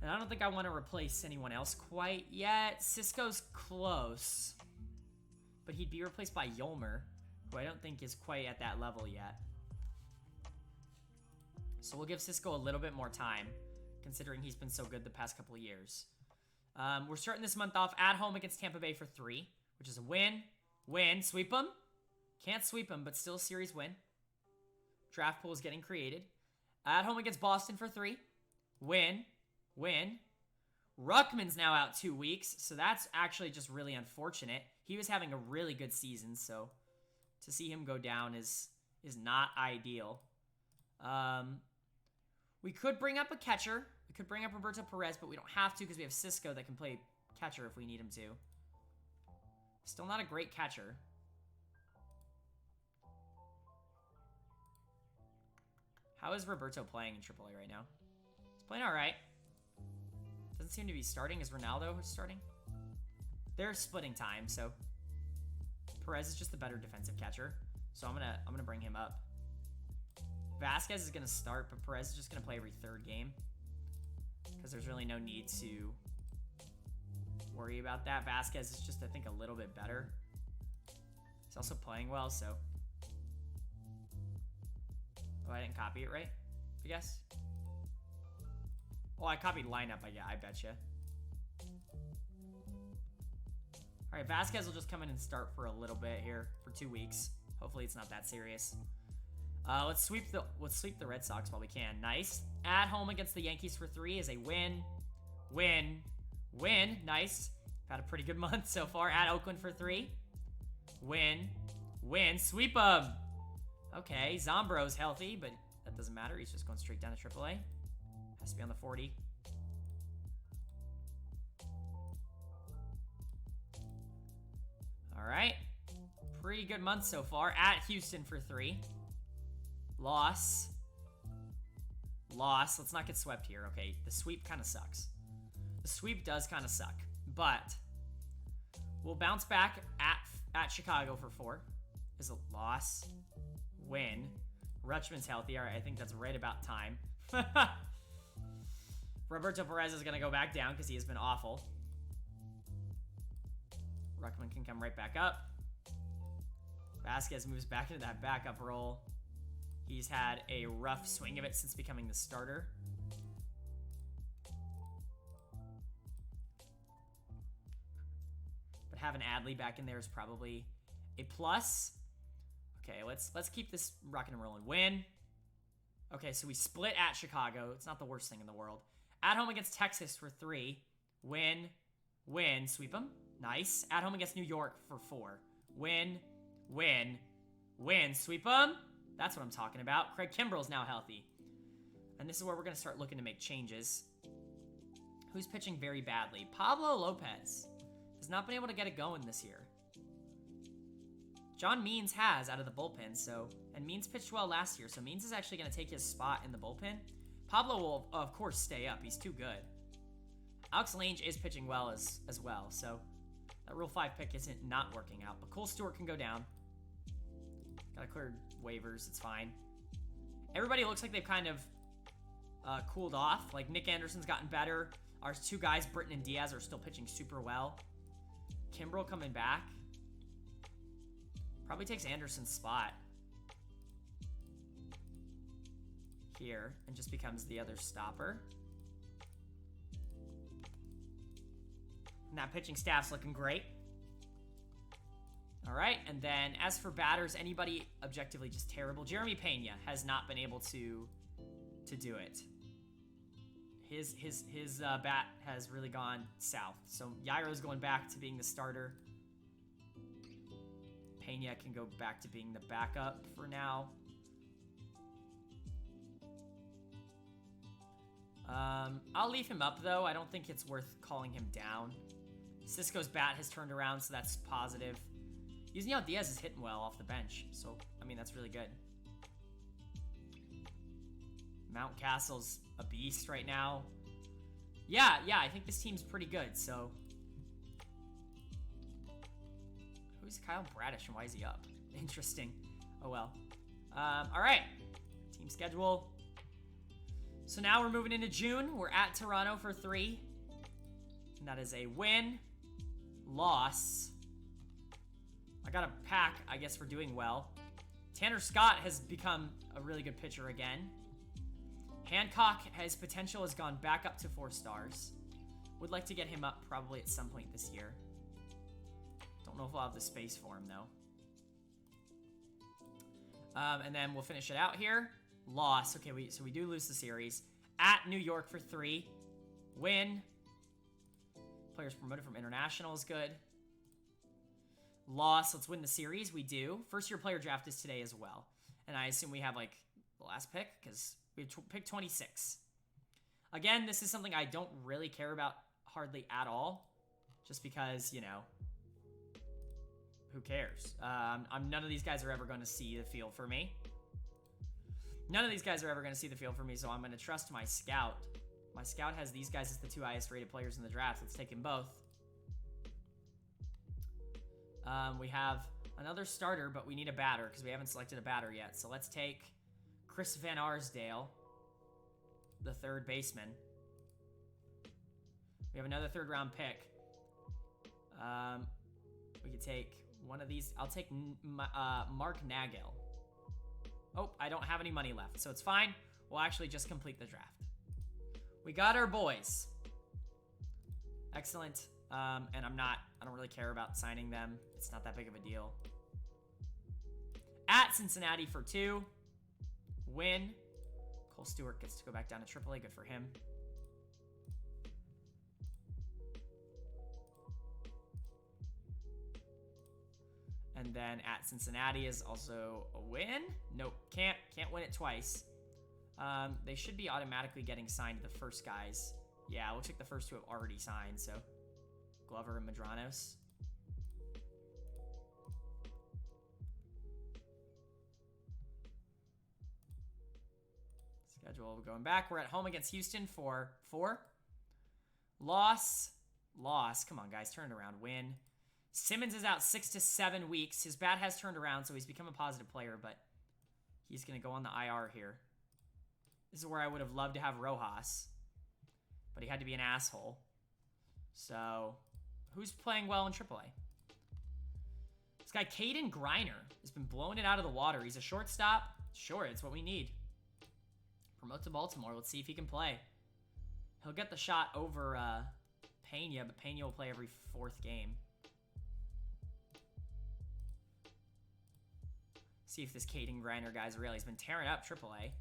And I don't think I want to replace anyone else quite yet. Cisco's close. But he'd be replaced by Yolmer, who I don't think is quite at that level yet. So we'll give Cisco a little bit more time, considering he's been so good the past couple of years. We're starting this month off at home against Tampa Bay for 3, which is a win. Win. Sweep them. Can't sweep them, but still a series win. Draft pool is getting created. At home against Boston for 3. Win. Win. Ruckman's now out 2 weeks, so that's actually just really unfortunate. He was having a really good season, so to see him go down is not ideal. We could bring up a catcher. We could bring up Roberto Perez, but we don't have to because we have Cisco that can play catcher if we need him to. Still not a great catcher. How is Roberto playing in AAA right now? He's playing all right. Doesn't seem to be starting. Is Ronaldo starting? They're splitting time, so Perez is just the better defensive catcher. So I'm gonna bring him up. Vasquez is gonna start, but Perez is just gonna play every 3rd game because there's really no need to worry about that. Vasquez is just, I think, a little bit better. He's also playing well, so. Oh, I didn't copy it right, I guess. Oh, I copied lineup, I betcha. All right, Vasquez will just come in and start for a little bit here for 2 weeks. Hopefully it's not that serious. Let's sweep the Red Sox while we can. Nice. At home against the Yankees for 3 is a win. Win. Win. Nice. Had a pretty good month so far. At Oakland for 3. Win. Win. Sweep them. Okay, Zombro's healthy, but that doesn't matter. He's just going straight down to AAA. Has to be on the 40. All right. Pretty good month so far. At Houston for 3. Loss. Loss. Let's not get swept here. Okay, the sweep kind of sucks. The sweep does kind of suck, but we'll bounce back at Chicago for 4. Is a loss. Win. Rutschman's healthy. All right, I think that's right about time. Roberto Perez is going to go back down because he has been awful. Ruckman can come right back up. Vasquez moves back into that backup role. He's had a rough swing of it since becoming the starter. But having Adley back in there is probably a plus. Okay, let's keep this rocking and rolling. Win. Okay, so we split at Chicago. It's not the worst thing in the world. At home against Texas for 3. Win. Win. Sweep them. Nice. At home against New York for 4. Win. Win. Win. Sweep them. That's what I'm talking about. Craig Kimbrell's now healthy. And this is where we're going to start looking to make changes. Who's pitching very badly? Pablo Lopez has not been able to get it going this year. John Means has out of the bullpen, so... And Means pitched well last year, so Means is actually going to take his spot in the bullpen. Pablo will, of course, stay up. He's too good. Alex Lange is pitching well as well, so... That Rule 5 pick isn't not working out. But Cole Stewart can go down. Gotta clear waivers. It's fine. Everybody looks like they've kind of cooled off. Like, Nick Anderson's gotten better. Our 2 guys, Britton and Diaz, are still pitching super well. Kimbrel coming back. Probably takes Anderson's spot here and just becomes the other stopper. And that pitching staff's looking great. All right, and then as for batters, anybody objectively just terrible. Jeremy Pena has not been able to do it. His bat has really gone south. So Yairo's going back to being the starter. Pena can go back to being the backup for now. I'll leave him up, though. I don't think it's worth calling him down. Cisco's bat has turned around, so that's positive. Yusniel Diaz is hitting well off the bench, so, I mean, that's really good. Mountcastle's a beast right now. Yeah, I think this team's pretty good, so... Who's Kyle Bradish and why is he up? Interesting. Oh, well. All right. Team schedule. So now we're moving into June. We're at Toronto for 3. And that is a win. Loss. I got a pack, I guess, for doing well. Tanner Scott has become a really good pitcher again. Hancock, his potential has gone back up to 4 stars. Would like to get him up probably at some point this year. Don't know if we'll have the space for him, though. And then we'll finish it out here. Loss. Okay, so we do lose the series. At New York for 3. Win. Players promoted from international is good. Loss. Let's win the series. We do. First year player draft is today as well. And I assume we have, like, the last pick because we have pick 26. Again, this is something I don't really care about hardly at all. Just because, you know, who cares? None of these guys are ever going to see the field for me. None of these guys are ever going to see the field for me, so I'm going to trust my scout. My scout has these guys as the 2 highest rated players in the draft. Let's take them both. We have another starter, but we need a batter because we haven't selected a batter yet. So let's take Chris Van Arsdale, the 3rd baseman. We have another 3rd round pick. We could take one of these. I'll take Mark Nagel. Oh, I don't have any money left, so it's fine. We'll actually just complete the draft. We got our boys. Excellent. And I don't really care about signing them. It's not that big of a deal. At Cincinnati for 2. Win. Cole Stewart gets to go back down to AAA. Good for him. And then at Cincinnati is also a win. Nope, can't win it twice. They should be automatically getting signed, the first guys. Yeah, it looks like the first 2 have already signed, so Glover and Madranos. Schedule going back. We're at home against Houston for 4. Loss. Come on, guys, turn it around. Win. Simmons is out 6 to 7 weeks. His bat has turned around, so he's become a positive player, but he's going to go on the IR here. This is where I would have loved to have Rojas, but he had to be an asshole. So, who's playing well in AAA? This guy, Caden Griner, has been blowing it out of the water. He's a shortstop. Sure, it's what we need. Promote to Baltimore. Let's see if he can play. He'll get the shot over Pena, but Pena will play every 4th game. See if this Caden Griner guy's real. He's been tearing up AAA.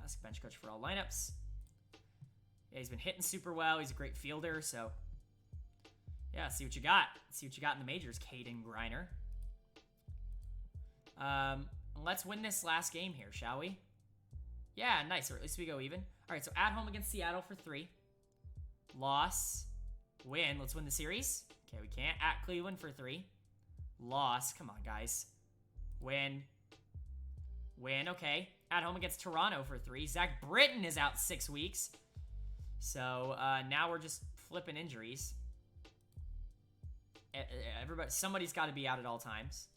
Ask bench coach for all lineups. Yeah, he's been hitting super well. He's a great fielder, so yeah, see what you got. See what you got in the majors, Caden Griner. Let's win this last game here, shall we? Yeah, nice. Or at least we go even. All right, so at home against Seattle for 3. Loss. Win. Let's win the series. Okay, we can't. At Cleveland for 3. Loss. Come on, guys. Win. Win. Okay. At home against Toronto for 3. Zach Britton is out 6 weeks. So now we're just flipping injuries. Everybody, somebody's got to be out at all times.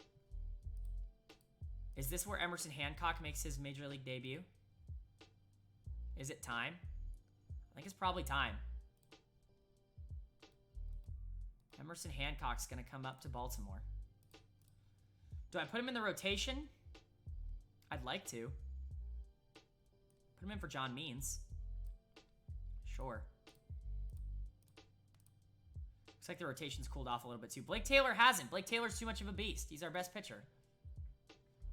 Is this where Emerson Hancock makes his major league debut? Is it time? I think it's probably time. Emerson Hancock's going to come up to Baltimore. Do I put him in the rotation? I'd like to. Put him in for John Means. Sure. Looks like the rotation's cooled off a little bit too. Blake Taylor hasn't. Blake Taylor's too much of a beast. He's our best pitcher.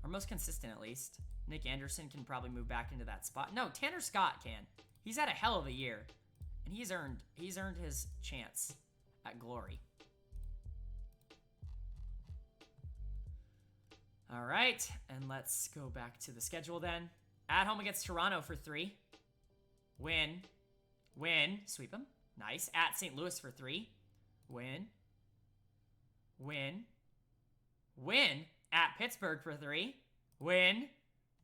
Or most consistent, at least. Nick Anderson can probably move back into that spot. No, Tanner Scott can. He's had a hell of a year. And he's earned his chance at glory. All right, and let's go back to the schedule then. At home against Toronto for 3. Win. Win. Sweep him. Nice. At St. Louis for 3. Win. Win. Win. At Pittsburgh for 3. Win.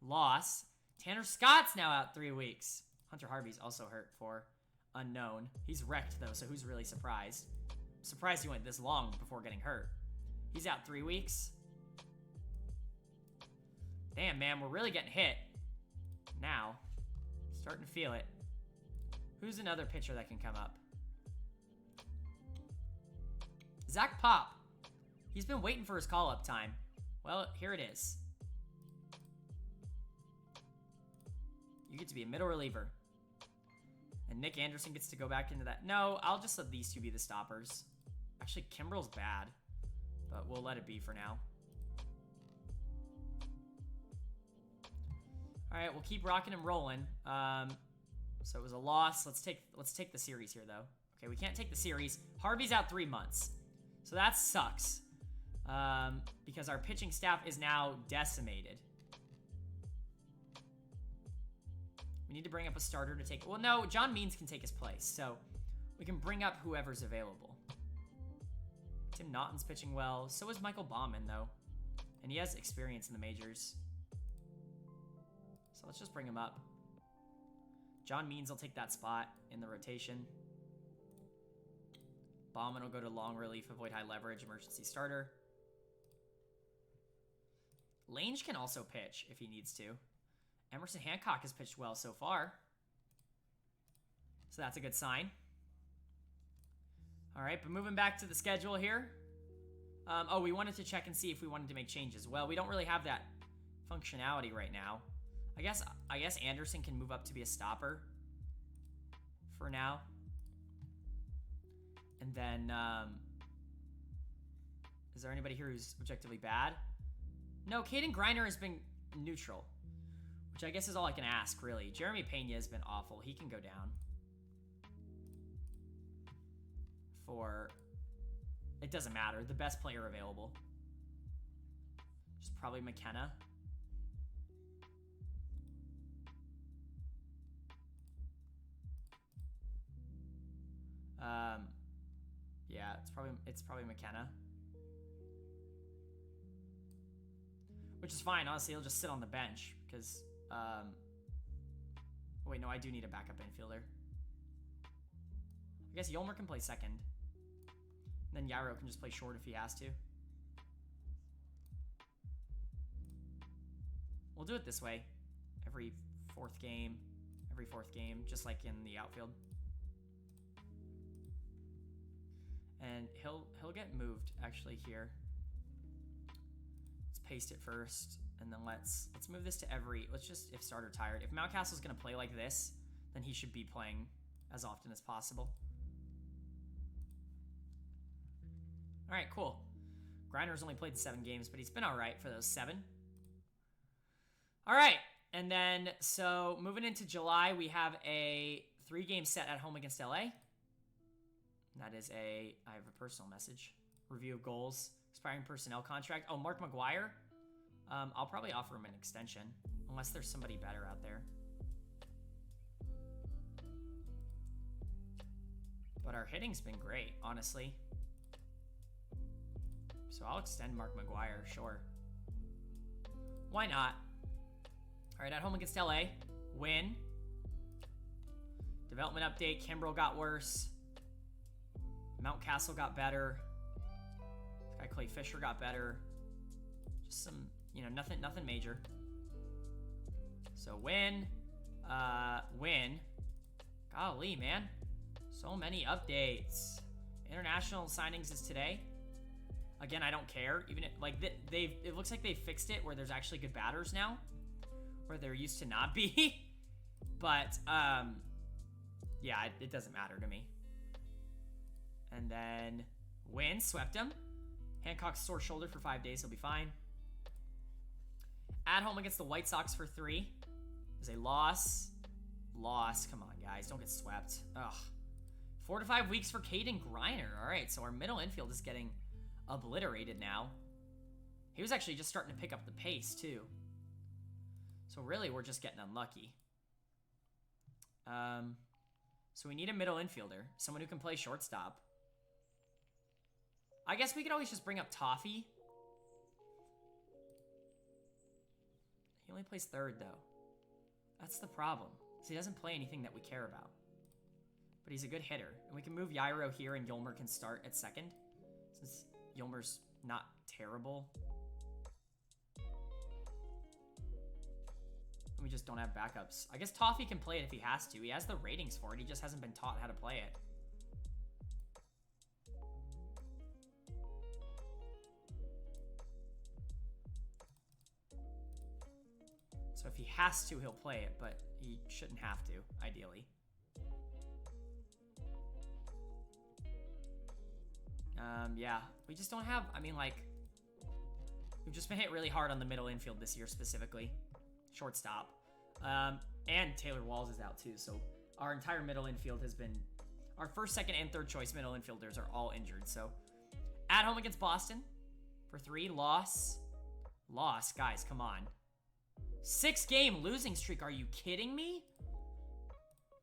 Loss. Tanner Scott's now out 3 weeks. Hunter Harvey's also hurt for unknown. He's wrecked, though, so who's really surprised? I'm surprised he went this long before getting hurt. He's out 3 weeks. Damn, man, we're really getting hit. Now. Starting to feel it. Who's another pitcher that can come up? Zach Pop. He's been waiting for his call-up time. Well, here it is. You get to be a middle reliever. And Nick Anderson gets to go back into that. No, I'll just let these two be the stoppers. Actually, Kimbrel's bad. But we'll let it be for now. Alright, we'll keep rocking and rolling. So it was a loss. Let's take the series here, though. Okay, we can't take the series. Harvey's out 3 months. So that sucks. Because our pitching staff is now decimated. We need to bring up a starter to take... Well, no, John Means can take his place. So we can bring up whoever's available. Tim Naughton's pitching well. So is Michael Baumann, though. And he has experience in the majors. So let's just bring him up. John Means will take that spot in the rotation. Baumann will go to long relief, avoid high leverage, emergency starter. Lange can also pitch if he needs to. Emerson Hancock has pitched well so far. So that's a good sign. All right, but moving back to the schedule here. Oh, we wanted to check and see if we wanted to make changes. Well, we don't really have that functionality right now. I guess Anderson can move up to be a stopper for now. And then, is there anybody here who's objectively bad? No, Caden Griner has been neutral, which I guess is all I can ask, really. Jeremy Pena has been awful. He can go down. It doesn't matter. The best player available. Just probably McKenna. Yeah, it's probably McKenna. Which is fine, honestly, he'll just sit on the bench, because, oh wait, no, I do need a backup infielder. I guess Yolmer can play second. And then Yairo can just play short if he has to. We'll do it this way. Every fourth game, just like in the outfield. And he'll get moved actually here. Let's paste it first, and then let's move this to if starter tired. If Mountcastle's gonna play like this, then he should be playing as often as possible. All right, cool. Griner's only played 7 games, but he's been all right for those 7. All right, and then, so moving into July, we have a 3-game set at home against LA. That is I have a personal message. Review of goals, expiring personnel contract. Oh, Mark McGuire. I'll probably offer him an extension, unless there's somebody better out there. But our hitting's been great, honestly. So I'll extend Mark McGuire, sure. Why not? All right, at home against LA, win. Development update, Kimbrel got worse. Mountcastle got better. This guy Clay Fisher got better. Just some, nothing major. So win. Win. Golly, man. So many updates. International signings is today. Again, I don't care. Even if, it looks like they fixed it where there's actually good batters now, where there used to not be. But yeah, it doesn't matter to me. And then win, swept him. Hancock's sore shoulder for 5 days, he'll be fine. At home against the White Sox for 3 is a loss. Loss, come on guys, don't get swept. Ugh. 4 to 5 weeks for Caden Griner. All right, so our middle infield is getting obliterated now. He was actually just starting to pick up the pace too. So really, we're just getting unlucky. So we need a middle infielder, someone who can play shortstop. I guess we could always just bring up Toffee. He only plays third though. That's the problem. So he doesn't play anything that we care about. But he's a good hitter. And we can move Yairo here and Yolmer can start at second. Since Yolmer's not terrible. And we just don't have backups. I guess Toffee can play it if he has to. He has the ratings for it. He just hasn't been taught how to play it. So if he has to, he'll play it, but he shouldn't have to, ideally. Yeah, we just don't have, we've just been hit really hard on the middle infield this year specifically. Shortstop. And Taylor Walls is out too, so our entire middle infield has been, our first, second, and third choice middle infielders are all injured, so. At home against Boston for 3, loss. Loss, guys, come on. 6-game losing streak, are you kidding me?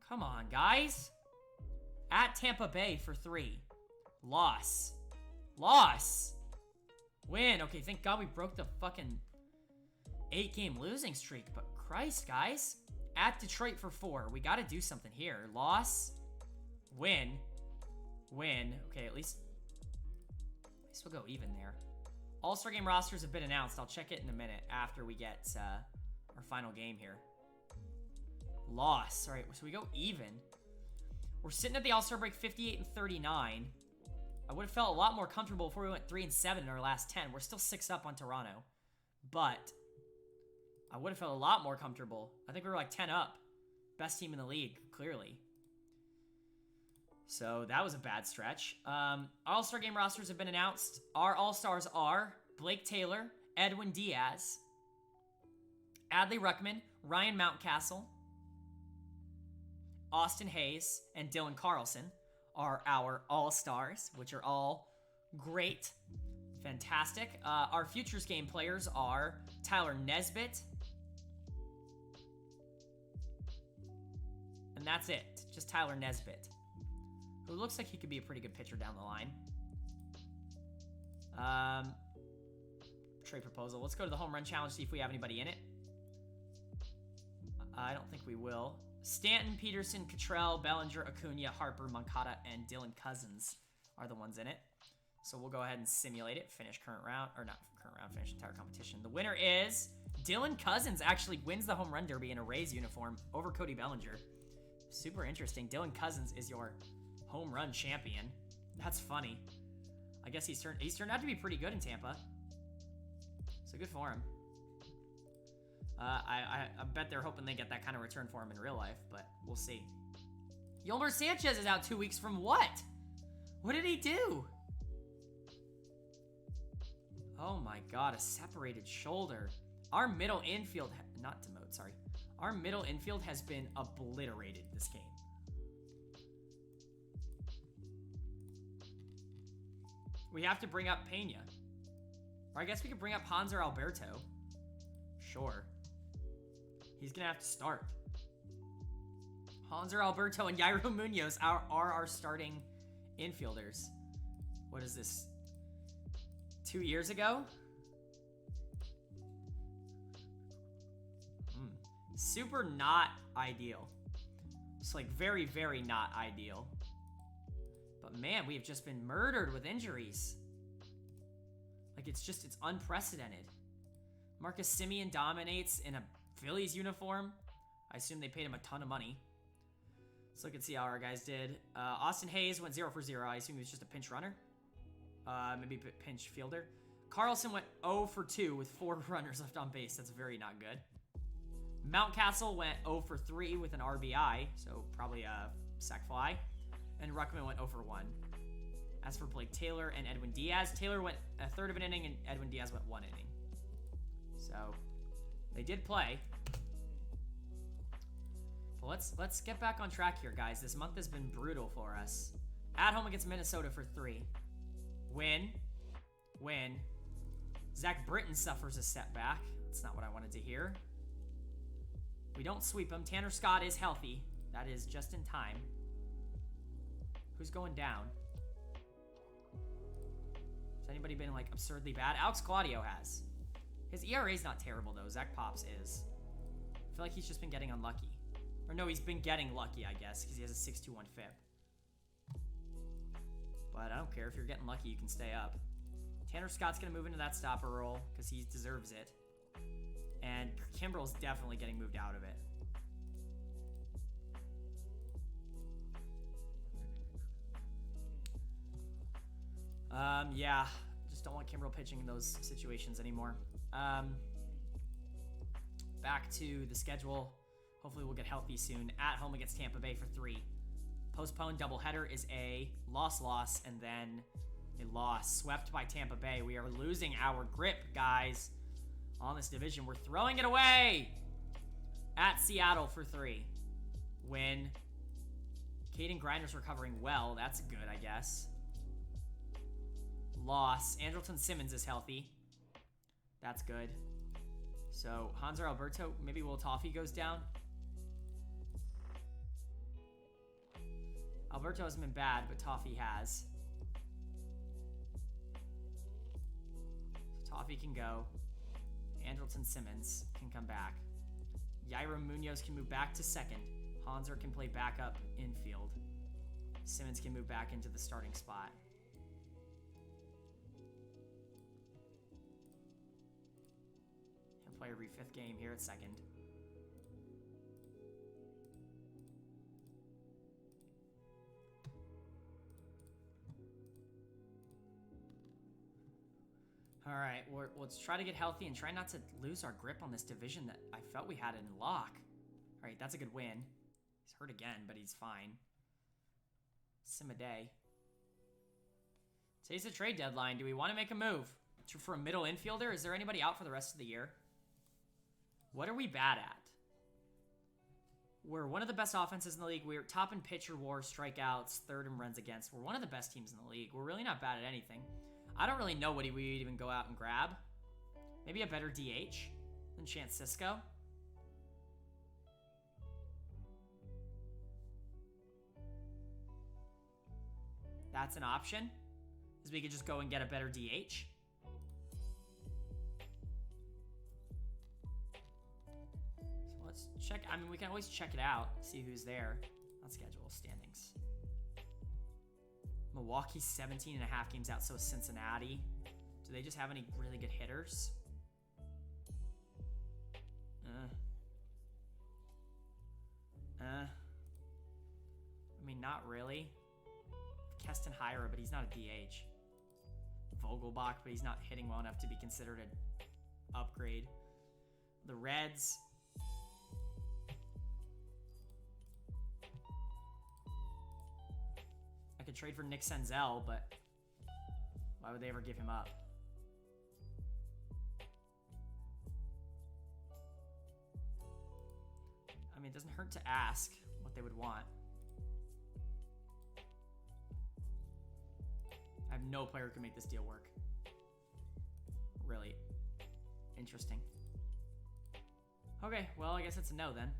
Come on, guys. At Tampa Bay for 3, loss. Loss. Win. Okay, thank God we broke the fucking 8-game losing streak, but Christ, guys. At Detroit for 4. We got to do something here. Loss. Win. Win. Okay, at least we'll go even there. All-Star game rosters have been announced. I'll check it in a minute after we get our final game here. Loss. All right, so we go even. We're sitting at the All-Star break 58 and 39. I would have felt a lot more comfortable before we went 3 and 7 in our last 10. We're still 6 up on Toronto. But I would have felt a lot more comfortable. I think we were like 10 up. Best team in the league, clearly. So that was a bad stretch. All-Star game rosters have been announced. Our All-Stars are Blake Taylor, Edwin Diaz, Adley Ruckman, Ryan Mountcastle, Austin Hayes, and Dylan Carlson are our All-Stars, which are all great. Fantastic. Our Futures game players are Tyler Nesbitt. And that's it. Just Tyler Nesbitt, who looks like he could be a pretty good pitcher down the line. Trade proposal. Let's go to the home run challenge, see if we have anybody in it. I don't think we will. Stanton, Peterson, Cottrell, Bellinger, Acuna, Harper, Moncada, and Dylan Cousins are the ones in it. So we'll go ahead and simulate it. Finish current round, or not current round, finish entire competition. The winner is Dylan Cousins. Actually wins the home run derby in a Rays uniform over Cody Bellinger. Super interesting. Dylan Cousins is your home run champion. That's funny. I guess he's turned out to be pretty good in Tampa. So good for him. I bet they're hoping they get that kind of return for him in real life, but we'll see. Yolmer Sanchez is out 2 weeks from what? What did he do? Oh my God, a separated shoulder. Our middle infield, not demote, sorry. Our middle infield has been obliterated this game. We have to bring up Pena. Or I guess we could bring up Hanser Alberto. Sure. He's going to have to start. Hanser Alberto and Yairo Munoz are our starting infielders. What is this? 2 years ago? Super not ideal. It's like very, very not ideal. But man, we have just been murdered with injuries. Like it's unprecedented. Marcus Semien dominates in a Phillies uniform. I assume they paid him a ton of money. Let's look and see how our guys did. Austin Hayes went 0 for 0. I assume he was just a pinch runner. Maybe pinch fielder. Carlson went 0 for 2 with 4 runners left on base. That's very not good. Mountcastle went 0 for 3 with an RBI, so probably a sac fly. And Ruckman went 0 for 1. As for Blake Taylor and Edwin Diaz, Taylor went a third of an inning and Edwin Diaz went 1 inning. So they did play. But let's get back on track here, guys. This month has been brutal for us. At home against Minnesota for 3. Win. Zach Britton suffers a setback. That's not what I wanted to hear. We don't sweep him. Tanner Scott is healthy. That is just in time. Who's going down? Has anybody been like absurdly bad? Alex Claudio has. His ERA is not terrible though. Zach Pops is. I feel like he's just been getting unlucky. Or no, he's been getting lucky, I guess, because he has a 6.21 FIP. But I don't care. If you're getting lucky, you can stay up. Tanner Scott's going to move into that stopper role because he deserves it. And Kimbrel's definitely getting moved out of it. Yeah. Just don't want Kimbrel pitching in those situations anymore. Back to the schedule. Hopefully we'll get healthy soon. At home against Tampa Bay for 3. Postponed doubleheader is a loss, and then a loss. Swept by Tampa Bay. We are losing our grip, guys, on this division. We're throwing it away. At Seattle for 3. Win. Caden Grinder's recovering well. That's good, I guess. Loss. Andrelton Simmons is healthy. That's good. So, Hanser Alberto, maybe Will Toffee goes down. Alberto hasn't been bad, but Toffee has. So Toffee can go. Andrelton Simmons can come back. Yairo Munoz can move back to second. Hanser can play backup infield. Simmons can move back into the starting spot. He'll play every 5th game here at second. All right, let's try to get healthy and try not to lose our grip on this division that I felt we had in lock. All right, that's a good win. He's hurt again, but he's fine. Simaday. Today's the trade deadline. Do we want to make a move for a middle infielder? Is there anybody out for the rest of the year? What are we bad at? We're one of the best offenses in the league. We're top in pitcher war, strikeouts, 3rd in runs against. We're one of the best teams in the league. We're really not bad at anything. I don't really know what we would even go out and grab. Maybe a better DH than Chance Cisco. That's an option. Is we could just go and get a better DH. So let's check. I mean, we can always check it out. See who's there. On schedule standings. Milwaukee's 17.5 games out, so Cincinnati. Do they just have any really good hitters? I mean, not really. Keston Hiura, but he's not a DH. Vogelbach, but he's not hitting well enough to be considered an upgrade. The Reds. I could trade for Nick Senzel, but why would they ever give him up? mean, it doesn't hurt to ask what they would want. I have no player who can make this deal work. Really interesting. Okay, well, I guess it's a no then.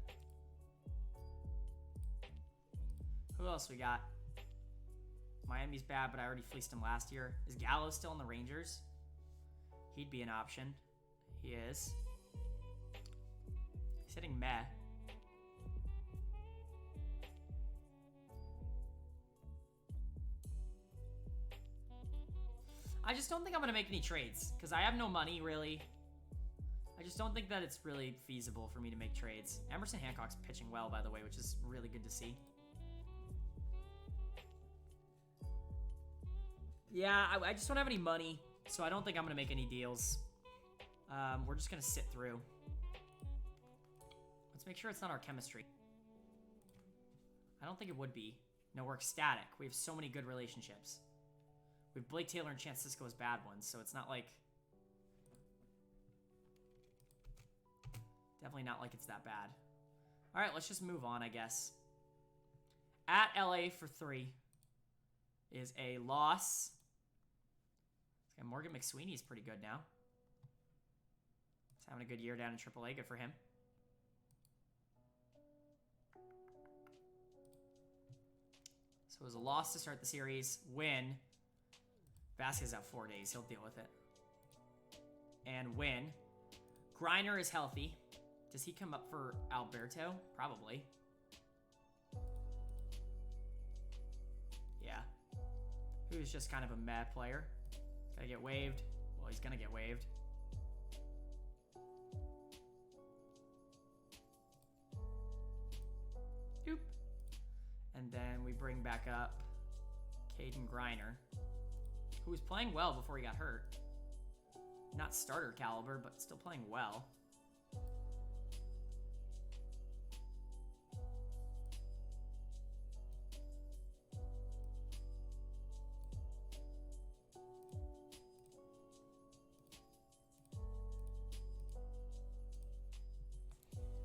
Who else we got? Miami's bad, but I already fleeced him last year. Is Gallo still in the Rangers? He'd be an option. He is. He's hitting meh. I just don't think I'm going to make any trades because I have no money, really. I just don't think that it's really feasible for me to make trades. Emerson Hancock's pitching well, by the way, which is really good to see. Yeah, I just don't have any money, so I don't think I'm going to make any deals. We're just going to sit through. Let's make sure it's not our chemistry. I don't think it would be. No, we're ecstatic. We have so many good relationships. We have Blake Taylor and Chance Sisco as bad ones, so it's not like... Definitely not like it's that bad. All right, let's just move on, I guess. At LA for 3 is a loss. Okay, Morgan McSweeney is pretty good now. He's having a good year down in AAA. Good for him. So it was a loss to start the series. Win. Vasquez out 4 days. He'll deal with it. And win. Griner is healthy. Does he come up for Alberto? Probably. Yeah. Who's just kind of a meh player. Gotta get waived. Well, he's gonna get waived. Oop. And then we bring back up Caden Griner, who was playing well before he got hurt. Not starter caliber, but still playing well.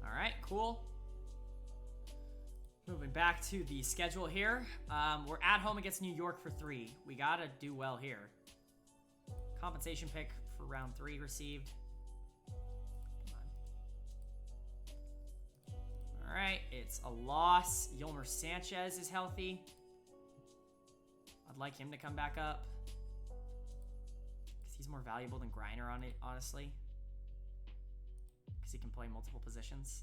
All right, cool. Moving back to the schedule here. We're at home against New York for 3. We gotta do well here. Compensation pick for round 3 received. Come on. All right, it's a loss. Yolmer Sanchez is healthy. I'd like him to come back up because he's more valuable than Griner on it, honestly. Because he can play multiple positions.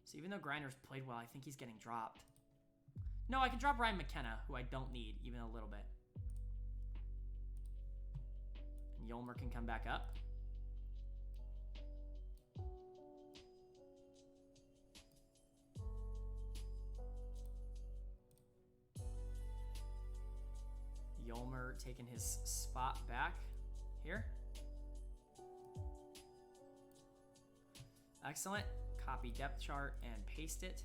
So even though Griner's played well, I think he's getting dropped. No, I can drop Ryan McKenna, who I don't need even a little bit. And Yolmer can come back up. Yolmer taking his spot back here. Excellent. Copy depth chart and paste it.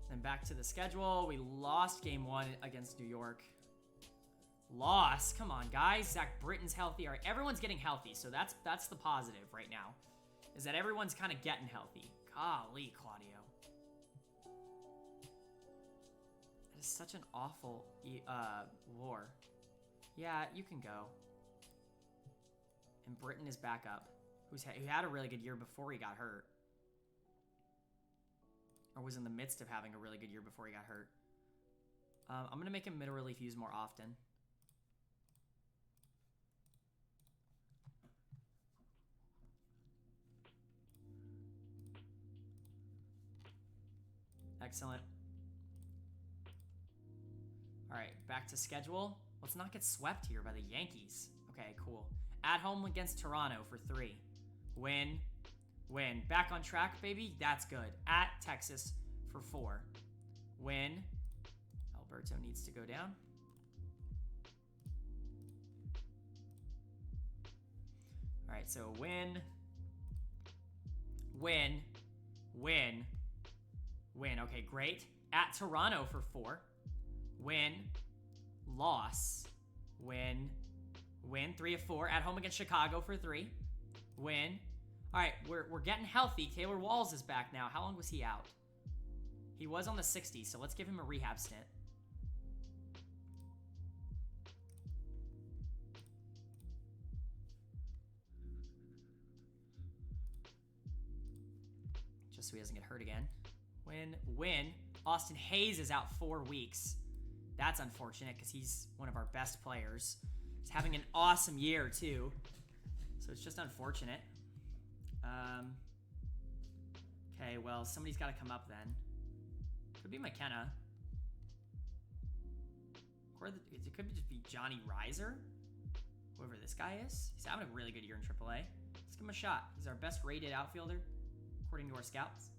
Then back to the schedule. We lost game 1 against New York. Loss. Come on, guys. Zach Britton's healthy. All right, everyone's getting healthy, so that's the positive right now, is that everyone's kind of getting healthy. Golly, Claudio. That is such an awful war. Yeah, you can go. And Britton is back up, who had a really good year before he got hurt. Or was in the midst of having a really good year before he got hurt. I'm going to make him middle relief used more often. Excellent. All right, back to schedule. Let's not get swept here by the Yankees. Okay, cool. At home against Toronto for 3. Win. Win. Back on track, baby. That's good. At Texas for 4. Win. Alberto needs to go down. All right, so win. Win. Win. Win. Okay, great. At Toronto for 4. Win. Loss. Win. Win. 3 of 4. At home against Chicago for 3. Win. All right, we're getting healthy. Taylor Walls is back now. How long was he out? He was on the 60s, so let's give him a rehab stint. Just so he doesn't get hurt again. Win. Austin Hayes is out 4 weeks. That's unfortunate because he's one of our best players. He's having an awesome year, too. So it's just unfortunate. Okay, well, somebody's got to come up then. Could be McKenna. Or it could just be Johnny Reiser. Whoever this guy is. He's having a really good year in AAA. Let's give him a shot. He's our best rated outfielder, according to our scouts.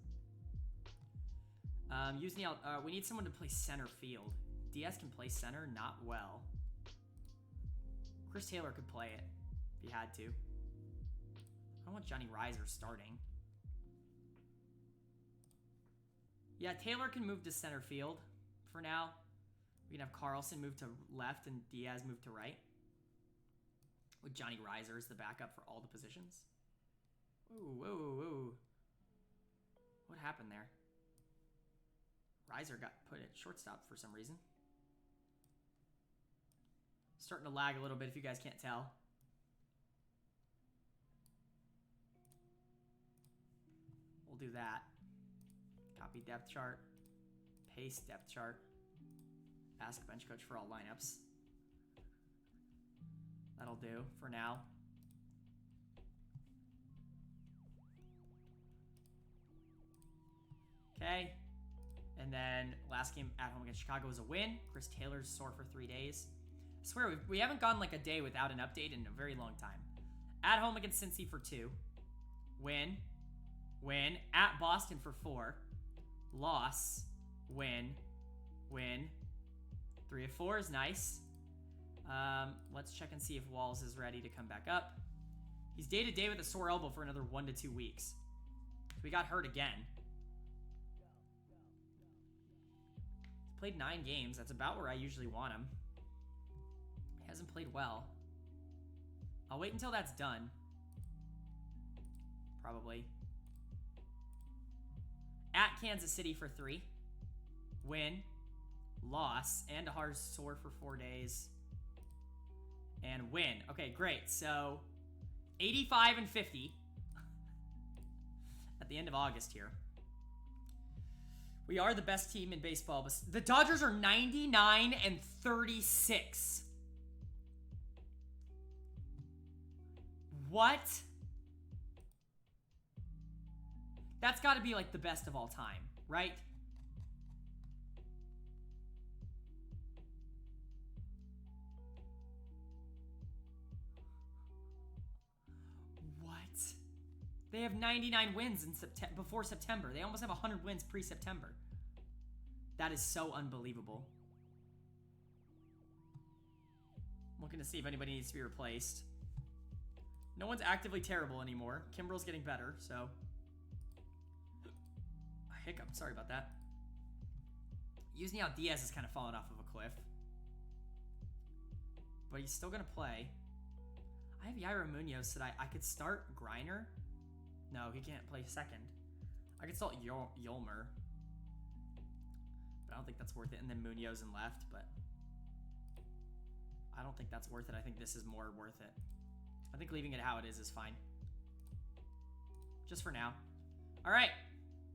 We need someone to play center field. Diaz can play center, not well. Chris Taylor could play it if he had to. I don't want Johnny Reiser starting. Yeah, Taylor can move to center field for now. We can have Carlson move to left and Diaz move to right. With Johnny Reiser as the backup for all the positions. Ooh. What happened there? Reiser got put at shortstop for some reason. Starting to lag a little bit if you guys can't tell. We'll do that. Copy depth chart. Paste depth chart. Ask bench coach for all lineups. That'll do for now. Okay. And then last game at home against Chicago was a win. Chris Taylor's sore for 3 days. I swear, we haven't gone like a day without an update in a very long time. At home against Cincy for 2. Win. At Boston for 4. Loss. Win. 3 of 4 is nice. Let's check and see if Walls is ready to come back up. He's day-to-day with a sore elbow for another 1 to 2 weeks. We got hurt again. He's played 9 games. That's about where I usually want him. He hasn't played well. I'll wait until that's done. Probably. At Kansas City for 3. Win. Loss. And a hard sore for 4 days. And win. Okay, great. So, 85 and 50 at the end of August here. We are the best team in baseball. But the Dodgers are 99 and 36. What? That's got to be like the best of all time, right? What? They have 99 wins in before September. They almost have 100 wins pre-September. That is so unbelievable. I'm looking to see if anybody needs to be replaced. No one's actively terrible anymore. Kimbrel's getting better, so... A hiccup. Sorry about that. Using out Diaz is kind of falling off of a cliff. But he's still going to play. I have Yairo Munoz that I could start Griner. No, he can't play second. I could start Yolmer. But I don't think that's worth it. And then Munoz in left, but... I don't think that's worth it. I think this is more worth it. I think leaving it how it is fine. Just for now. All right.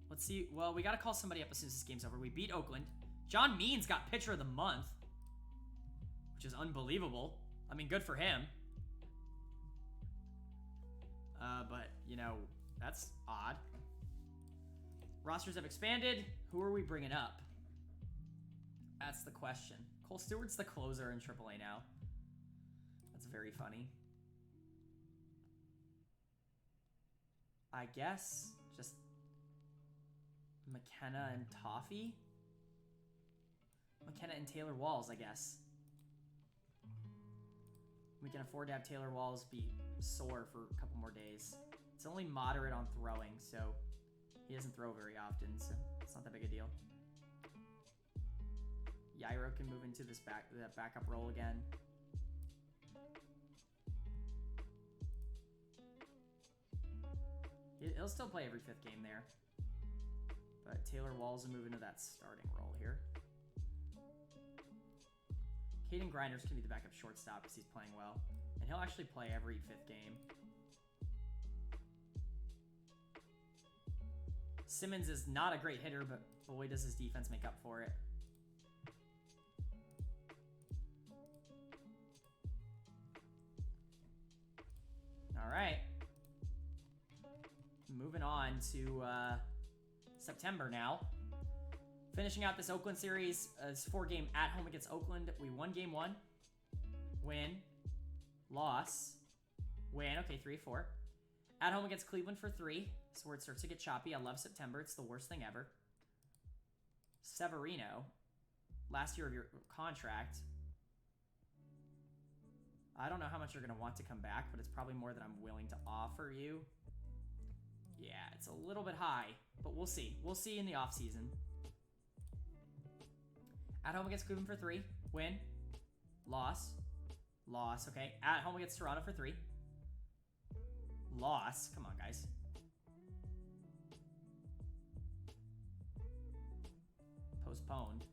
Let's see. Well, we got to call somebody up as soon as this game's over. We beat Oakland. John Means got pitcher of the month, which is unbelievable. I mean, good for him. But, you know, that's odd. Rosters have expanded. Who are we bringing up? That's the question. Cole Stewart's the closer in AAA now. That's very funny. I guess just McKenna and Toffee? McKenna and Taylor Walls, I guess. We can afford to have Taylor Walls be sore for a couple more days. It's only moderate on throwing, so he doesn't throw very often, so it's not that big a deal. Yairo can move into this backup role again. he'll still play every 5th game there. But Taylor Walls will move into that starting role here. Caden Grinders can be the backup shortstop because he's playing well. And he'll actually play every 5th game. Simmons is not a great hitter, but boy, does his defense make up for it. All right. Moving on to September now. Finishing out this Oakland series. It's 4-game at home against Oakland. We won game 1. Win. Loss. Win. Okay, 3-4. At home against Cleveland for 3. This is where it starts to get choppy. I love September. It's the worst thing ever. Severino. Last year of your contract. I don't know how much you're going to want to come back, but it's probably more than I'm willing to offer you. Yeah, it's a little bit high, but we'll see. We'll see in the offseason. At home against Cleveland for 3. Win. Loss. Loss. Okay. At home against Toronto for 3. Loss. Come on, guys. Postponed.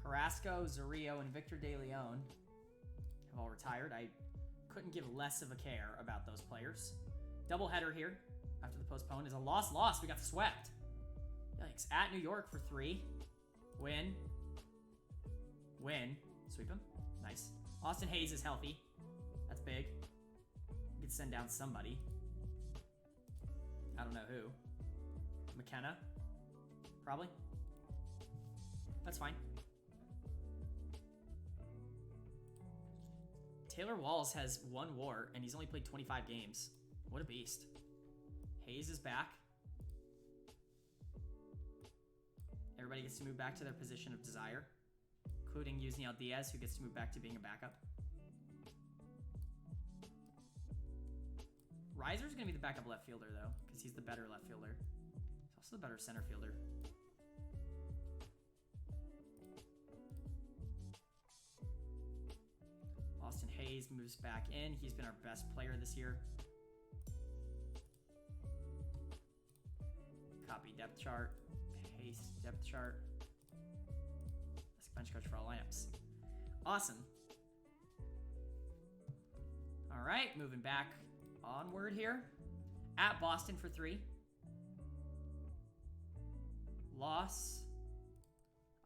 Carrasco, Zarillo, and Victor De Leon have all retired. I couldn't give less of a care about those players. Doubleheader here after the postpone is a loss. We got swept. Yikes. At New York for 3. Win. Win. Sweep him. Nice. Austin Hayes is healthy. That's big. We could send down somebody. I don't know who. McKenna? Probably. That's fine. Taylor Walls has 1 WAR, and he's only played 25 games. What a beast. Hayes is back. Everybody gets to move back to their position of desire, including Yusniel Diaz, who gets to move back to being a backup. Reiser's going to be the backup left fielder, though, because he's the better left fielder. He's also the better center fielder. Austin Hayes moves back in. He's been our best player this year. Copy depth chart. Paste depth chart. Ask bench coach for all lineups. Awesome. All right, moving back onward here. At Boston for 3. Loss.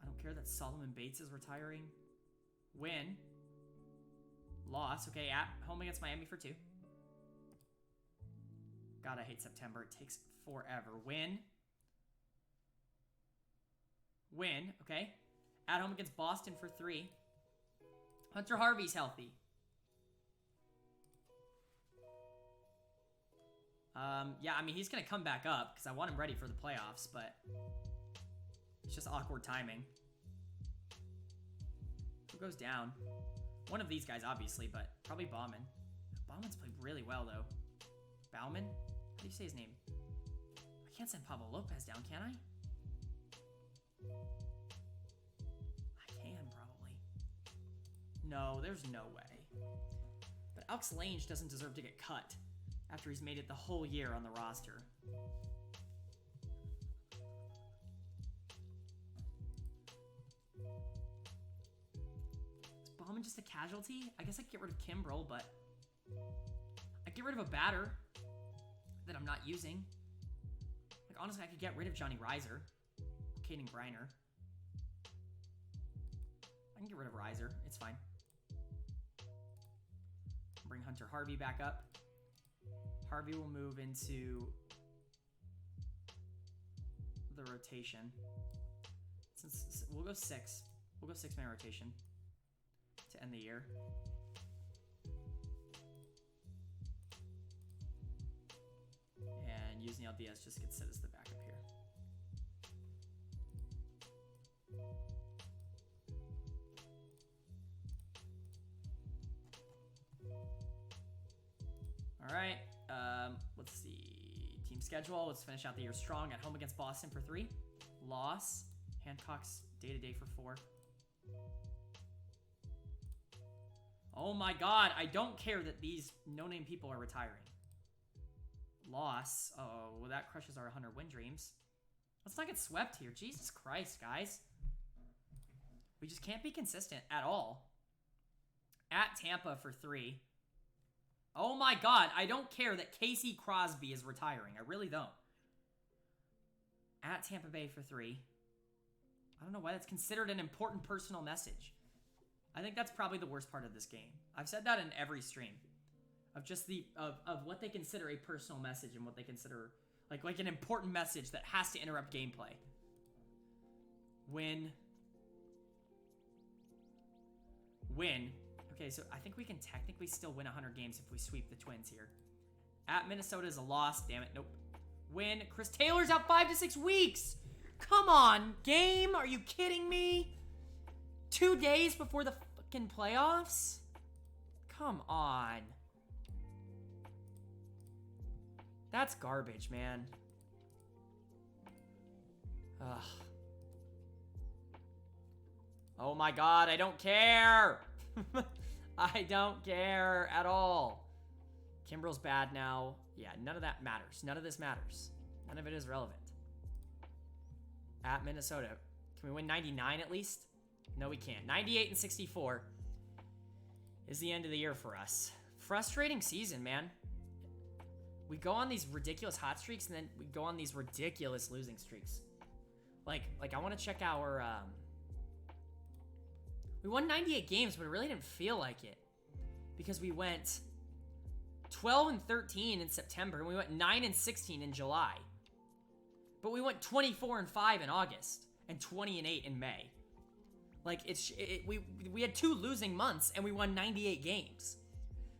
I don't care that Solomon Bates is retiring. Win. Loss. Okay, at home against Miami for 2. God, I hate September. It takes forever. Win. Win. Okay. At home against Boston for 3. Hunter Harvey's healthy. Yeah, I mean, he's going to come back up because I want him ready for the playoffs, but it's just awkward timing. Who goes down? One of these guys, obviously, but probably Bauman. Bauman's played really well, though. Bauman? How do you say his name? I can't send Pablo Lopez down, can I? I can, probably. No, there's no way. But Alex Lange doesn't deserve to get cut after he's made it the whole year on the roster. Is Bauman just a casualty? I guess I could get rid of Kimbrel, but I'd get rid of a batter that I'm not using. Like, honestly, I could get rid of Johnny Reiser. Caden Griner. I can get rid of Reiser. It's fine. Bring Hunter Harvey back up. Harvey will move into the rotation. Since we'll go 6. We'll go 6-man rotation to end the year. And Yusniel Diaz just gets set as the backup here. All right. Let's see. Team schedule. Let's finish out the year strong. At home against Boston for 3. Loss. Hancock's day-to-day for 4. Oh my god. I don't care that these no-name people are retiring. loss. Oh, well, that crushes our 100 win dreams. Let's not get swept here. Jesus Christ, guys. We just can't be consistent at all. At Tampa for 3. Oh my God, I don't care that Casey Crosby is retiring. I really don't. At Tampa Bay for 3. I don't know why that's considered an important personal message. I think that's probably the worst part of this game. I've said that in every stream. Of just of what they consider a personal message and what they consider like an important message that has to interrupt gameplay. Win. Okay, so I think we can technically still win 100 games if we sweep the Twins here. At Minnesota is a loss. Damn it. Nope. Win. Chris Taylor's out 5 to 6 weeks. Come on, game. Are you kidding me? 2 days before the fucking playoffs? Come on. That's garbage, man. Ugh. Oh my God, I don't care. I don't care at all. Kimbrel's bad now. Yeah, none of that matters. None of this matters. None of it is relevant. At Minnesota. Can we win 99 at least? No, we can't. 98 and 64 is the end of the year for us. Frustrating season, man. We go on these ridiculous hot streaks, and then we go on these ridiculous losing streaks. Like I want to check our... We won 98 games, but it really didn't feel like it. Because we went 12 and 13 in September, and we went 9 and 16 in July. But we went 24 and 5 in August, and 20 and 8 in May. Like, we had 2 losing months, and we won 98 games.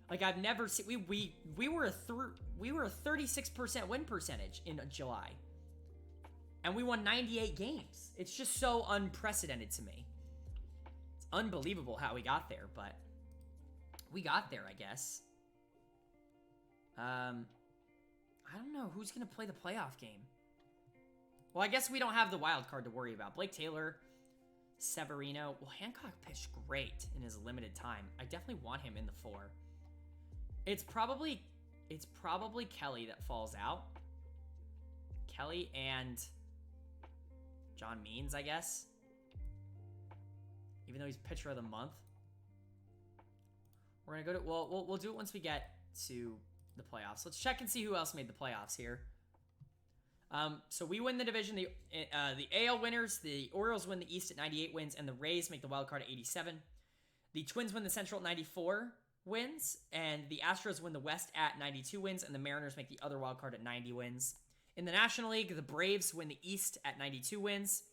Like, I've never seen... We were a 36% win percentage in July. And we won 98 games. It's just so unprecedented to me. It's unbelievable how we got there, but we got there, I guess. I don't know who's going to play the playoff game. Well, I guess we don't have the wild card to worry about. Blake Taylor, Severino. Well, Hancock pitched great in his limited time. I definitely want him in the 4. It's probably Kelly that falls out. Kelly and John Means, I guess. Even though he's pitcher of the month. We're gonna go to we'll do it once we get to the playoffs. Let's check and see who else made the playoffs here. So we win the division. The AL winners, the Orioles win the East at 98 wins, and the Rays make the wild card at 87. The Twins win the Central at 94 wins, and the Astros win the West at 92 wins, and the Mariners make the other wild card at 90 wins. In the National League, the Braves win the East at 92 wins.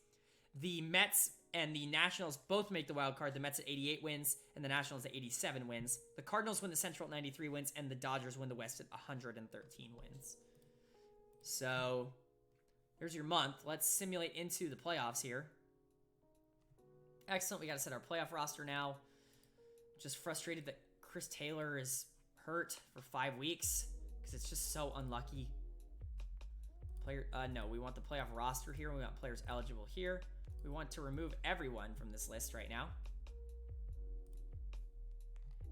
The Mets and the Nationals both make the wild card. The Mets at 88 wins, and the Nationals at 87 wins. The Cardinals win the Central at 93 wins, and the Dodgers win the West at 113 wins. So, there's your month. Let's simulate into the playoffs here. Excellent. We got to set our playoff roster now. Just frustrated that Chris Taylor is hurt for 5 weeks because it's just so unlucky. No, we want the playoff roster here. We want players eligible here. We want to remove everyone from this list right now.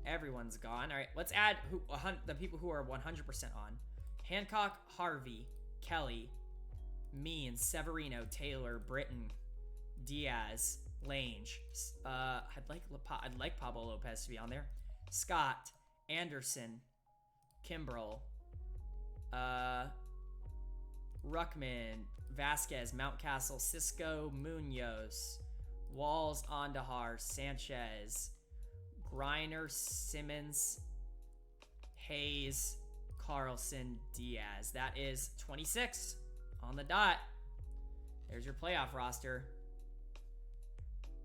Everyone's gone. All right, let's add the people who are 100% on. Hancock, Harvey, Kelly, Means, Severino, Taylor, Britton, Diaz, Lange. I'd like Pablo Lopez to be on there. Scott, Anderson, Kimbrel, Ruckman, Vasquez, Mountcastle, Cisco, Munoz, Walls, Andahar, Sanchez, Griner, Simmons, Hayes, Carlson, Diaz. That is 26 on the dot. There's your playoff roster.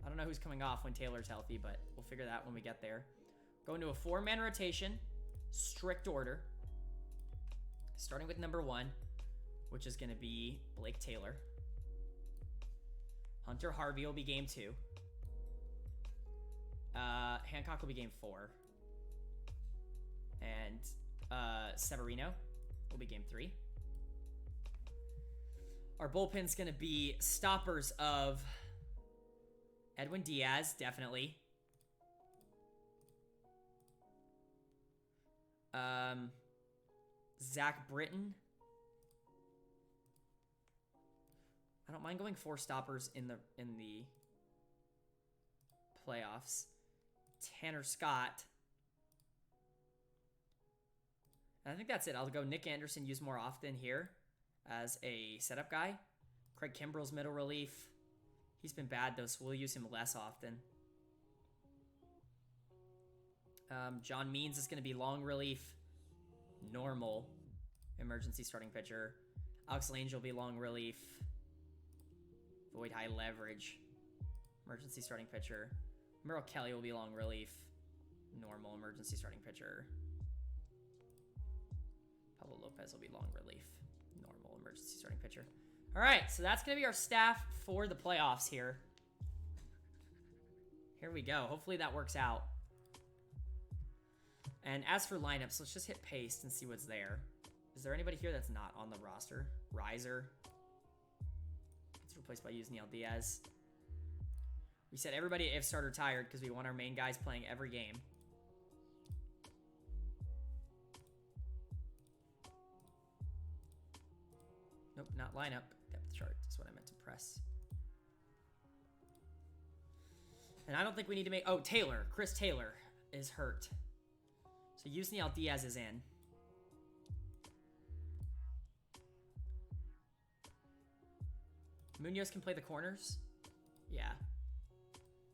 I don't know who's coming off when Taylor's healthy, but we'll figure that out when we get there. Going to a 4-man rotation, strict order. Starting with number 1, which is going to be Blake Taylor. Hunter Harvey will be game 2. Hancock will be game 4. And Severino will be game 3. Our bullpen's going to be stoppers of Edwin Diaz, definitely. Zach Britton, I don't mind going 4 stoppers in the playoffs. Tanner Scott. And I think that's it. I'll go Nick Anderson, use more often here as a setup guy. Craig Kimbrell's middle relief. He's been bad, though, so we'll use him less often. John Means is going to be long relief. Normal. Emergency starting pitcher. Alex Lange will be long relief. Void high leverage. Emergency starting pitcher. Merrill Kelly will be long relief. Normal emergency starting pitcher. Pablo Lopez will be long relief. Normal emergency starting pitcher. All right, so that's going to be our staff for the playoffs here. Here we go. Hopefully that works out. And as for lineups, let's just hit paste and see what's there. Is there anybody here that's not on the roster? Riser. It's replaced by Yusniel Diaz. We said everybody if starter tired because we want our main guys playing every game. Nope, not lineup. Depth chart. That's what I meant to press. And I don't think we need to make... Oh, Taylor. Chris Taylor is hurt. So Yusniel Diaz is in. Munoz can play the corners. Yeah.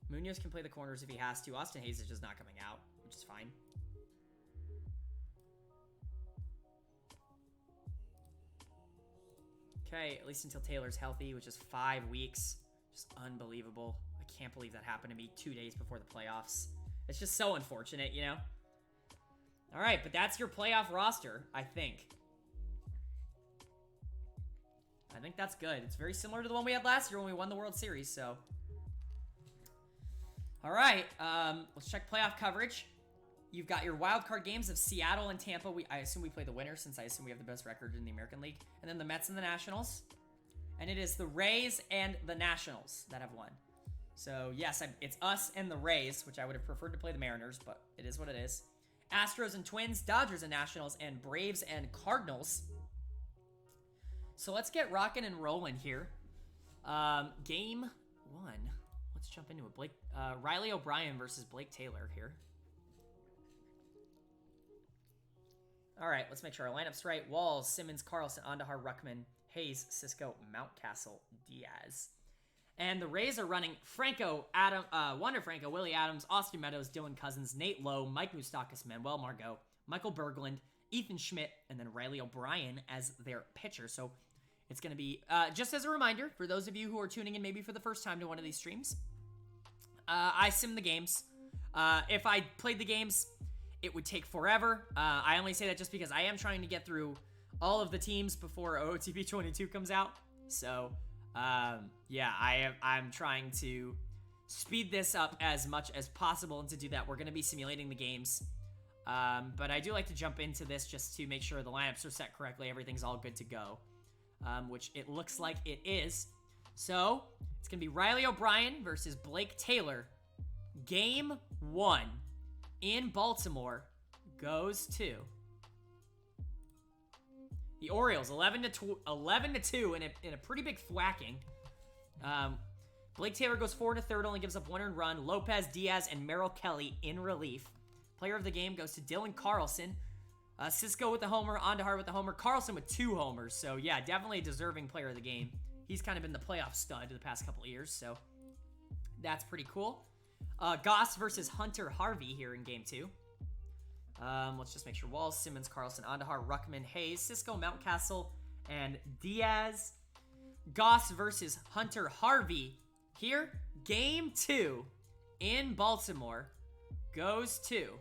Munoz can play the corners if he has to. Austin Hayes is just not coming out, which is fine. Okay, at least until Taylor's healthy, which is 5 weeks. Just unbelievable. I can't believe that happened to me 2 days before the playoffs. It's just so unfortunate, you know? All right, but that's your playoff roster, I think. I think that's good. It's very similar to the one we had last year when we won the World Series, so. All right, let's check playoff coverage. You've got your wild card games of Seattle and Tampa. I assume we play the winner since I assume we have the best record in the American League. And then the Mets and the Nationals. And it is the Rays and the Nationals that have won. So, yes, it's us and the Rays, which I would have preferred to play the Mariners, but it is what it is. Astros and Twins, Dodgers and Nationals, and Braves and Cardinals. So let's get rocking and rolling here. Game 1. Let's jump into it. Riley O'Brien versus Blake Taylor here. All right, let's make sure our lineup's right. Walls, Simmons, Carlson, Andahar, Ruckman, Hayes, Cisco, Mountcastle, Diaz. And the Rays are running Franco, Wander Franco, Willie Adams, Austin Meadows, Dylan Cousins, Nate Lowe, Mike Moustakas, Manuel Margot, Michael Berglund, Ethan Schmidt, and then Riley O'Brien as their pitcher. So it's going to be, just as a reminder, for those of you who are tuning in maybe for the first time to one of these streams, I sim the games. If I played the games, it would take forever. I only say that just because I am trying to get through all of the teams before OOTP 22 comes out. So, yeah, I'm trying to speed this up as much as possible. And to do that, we're going to be simulating the games. But I do like to jump into this just to make sure the lineups are set correctly. Everything's all good to go, which it looks like it is. So, it's going to be Riley O'Brien versus Blake Taylor. Game 1 in Baltimore goes to the Orioles, 11-2 in a pretty big thwacking. Blake Taylor goes 4 1/3, only gives up 1 earned run. Lopez, Diaz, and Merrill Kelly in relief. Player of the game goes to Dylan Carlson. Cisco with the homer, Andahar with the homer, Carlson with 2 homers. So yeah, definitely a deserving player of the game. He's kind of been the playoff stud the past couple of years, so that's pretty cool. Goss versus Hunter Harvey here in game 2. Let's just make sure. Walls, Simmons, Carlson, Andahar, Ruckman, Hayes, Cisco, Mountcastle, and Diaz. Goss versus Hunter Harvey here. Game 2 in Baltimore goes to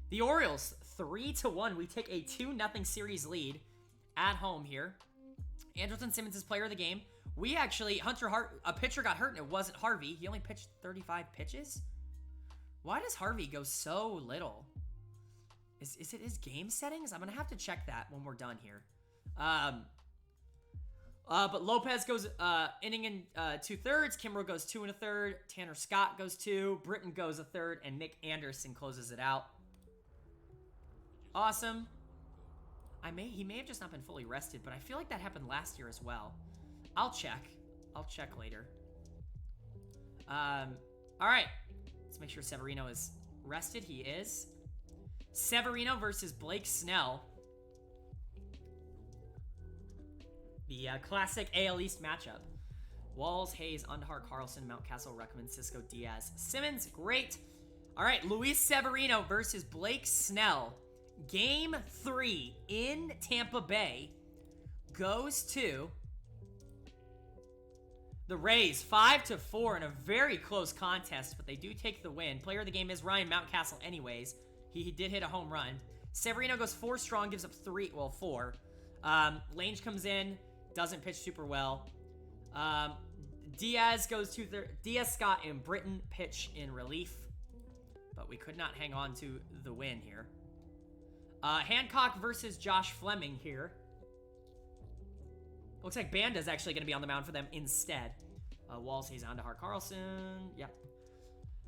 the Orioles, 3-1. We take a 2-0 series lead at home here. Andrelton Simmons is player of the game. We actually, a pitcher got hurt and it wasn't Harvey. He only pitched 35 pitches? Why does Harvey go so little? Is it his game settings? I'm going to have to check that when we're done here. But Lopez goes inning in 2/3. Kimbrel goes 2 1/3. Tanner Scott goes 2. Britton goes 1/3. And Nick Anderson closes it out. Awesome. He may have just not been fully rested, but I feel like that happened last year as well. I'll check. I'll check later. All right. Let's make sure Severino is rested. He is. Severino versus Blake Snell. The classic AL East matchup. Walls, Hayes, Andahar, Carlson, Mountcastle, Ruckman, Cisco, Diaz, Simmons. Great. All right, Luis Severino versus Blake Snell. Game 3 in Tampa Bay goes to the Rays, 5-4 in a very close contest, but they do take the win. Player of the game is Ryan Mountcastle anyways. He did hit a home run. Severino goes 4 strong, gives up 4. Lange comes in, doesn't pitch super well. Diaz goes 2/3. Diaz, Scott, and Britton pitch in relief, but we could not hang on to the win here. Hancock versus Josh Fleming here. Looks like Banda's actually going to be on the mound for them instead. Walls, Hayes, Andahar, Carlson. Yep.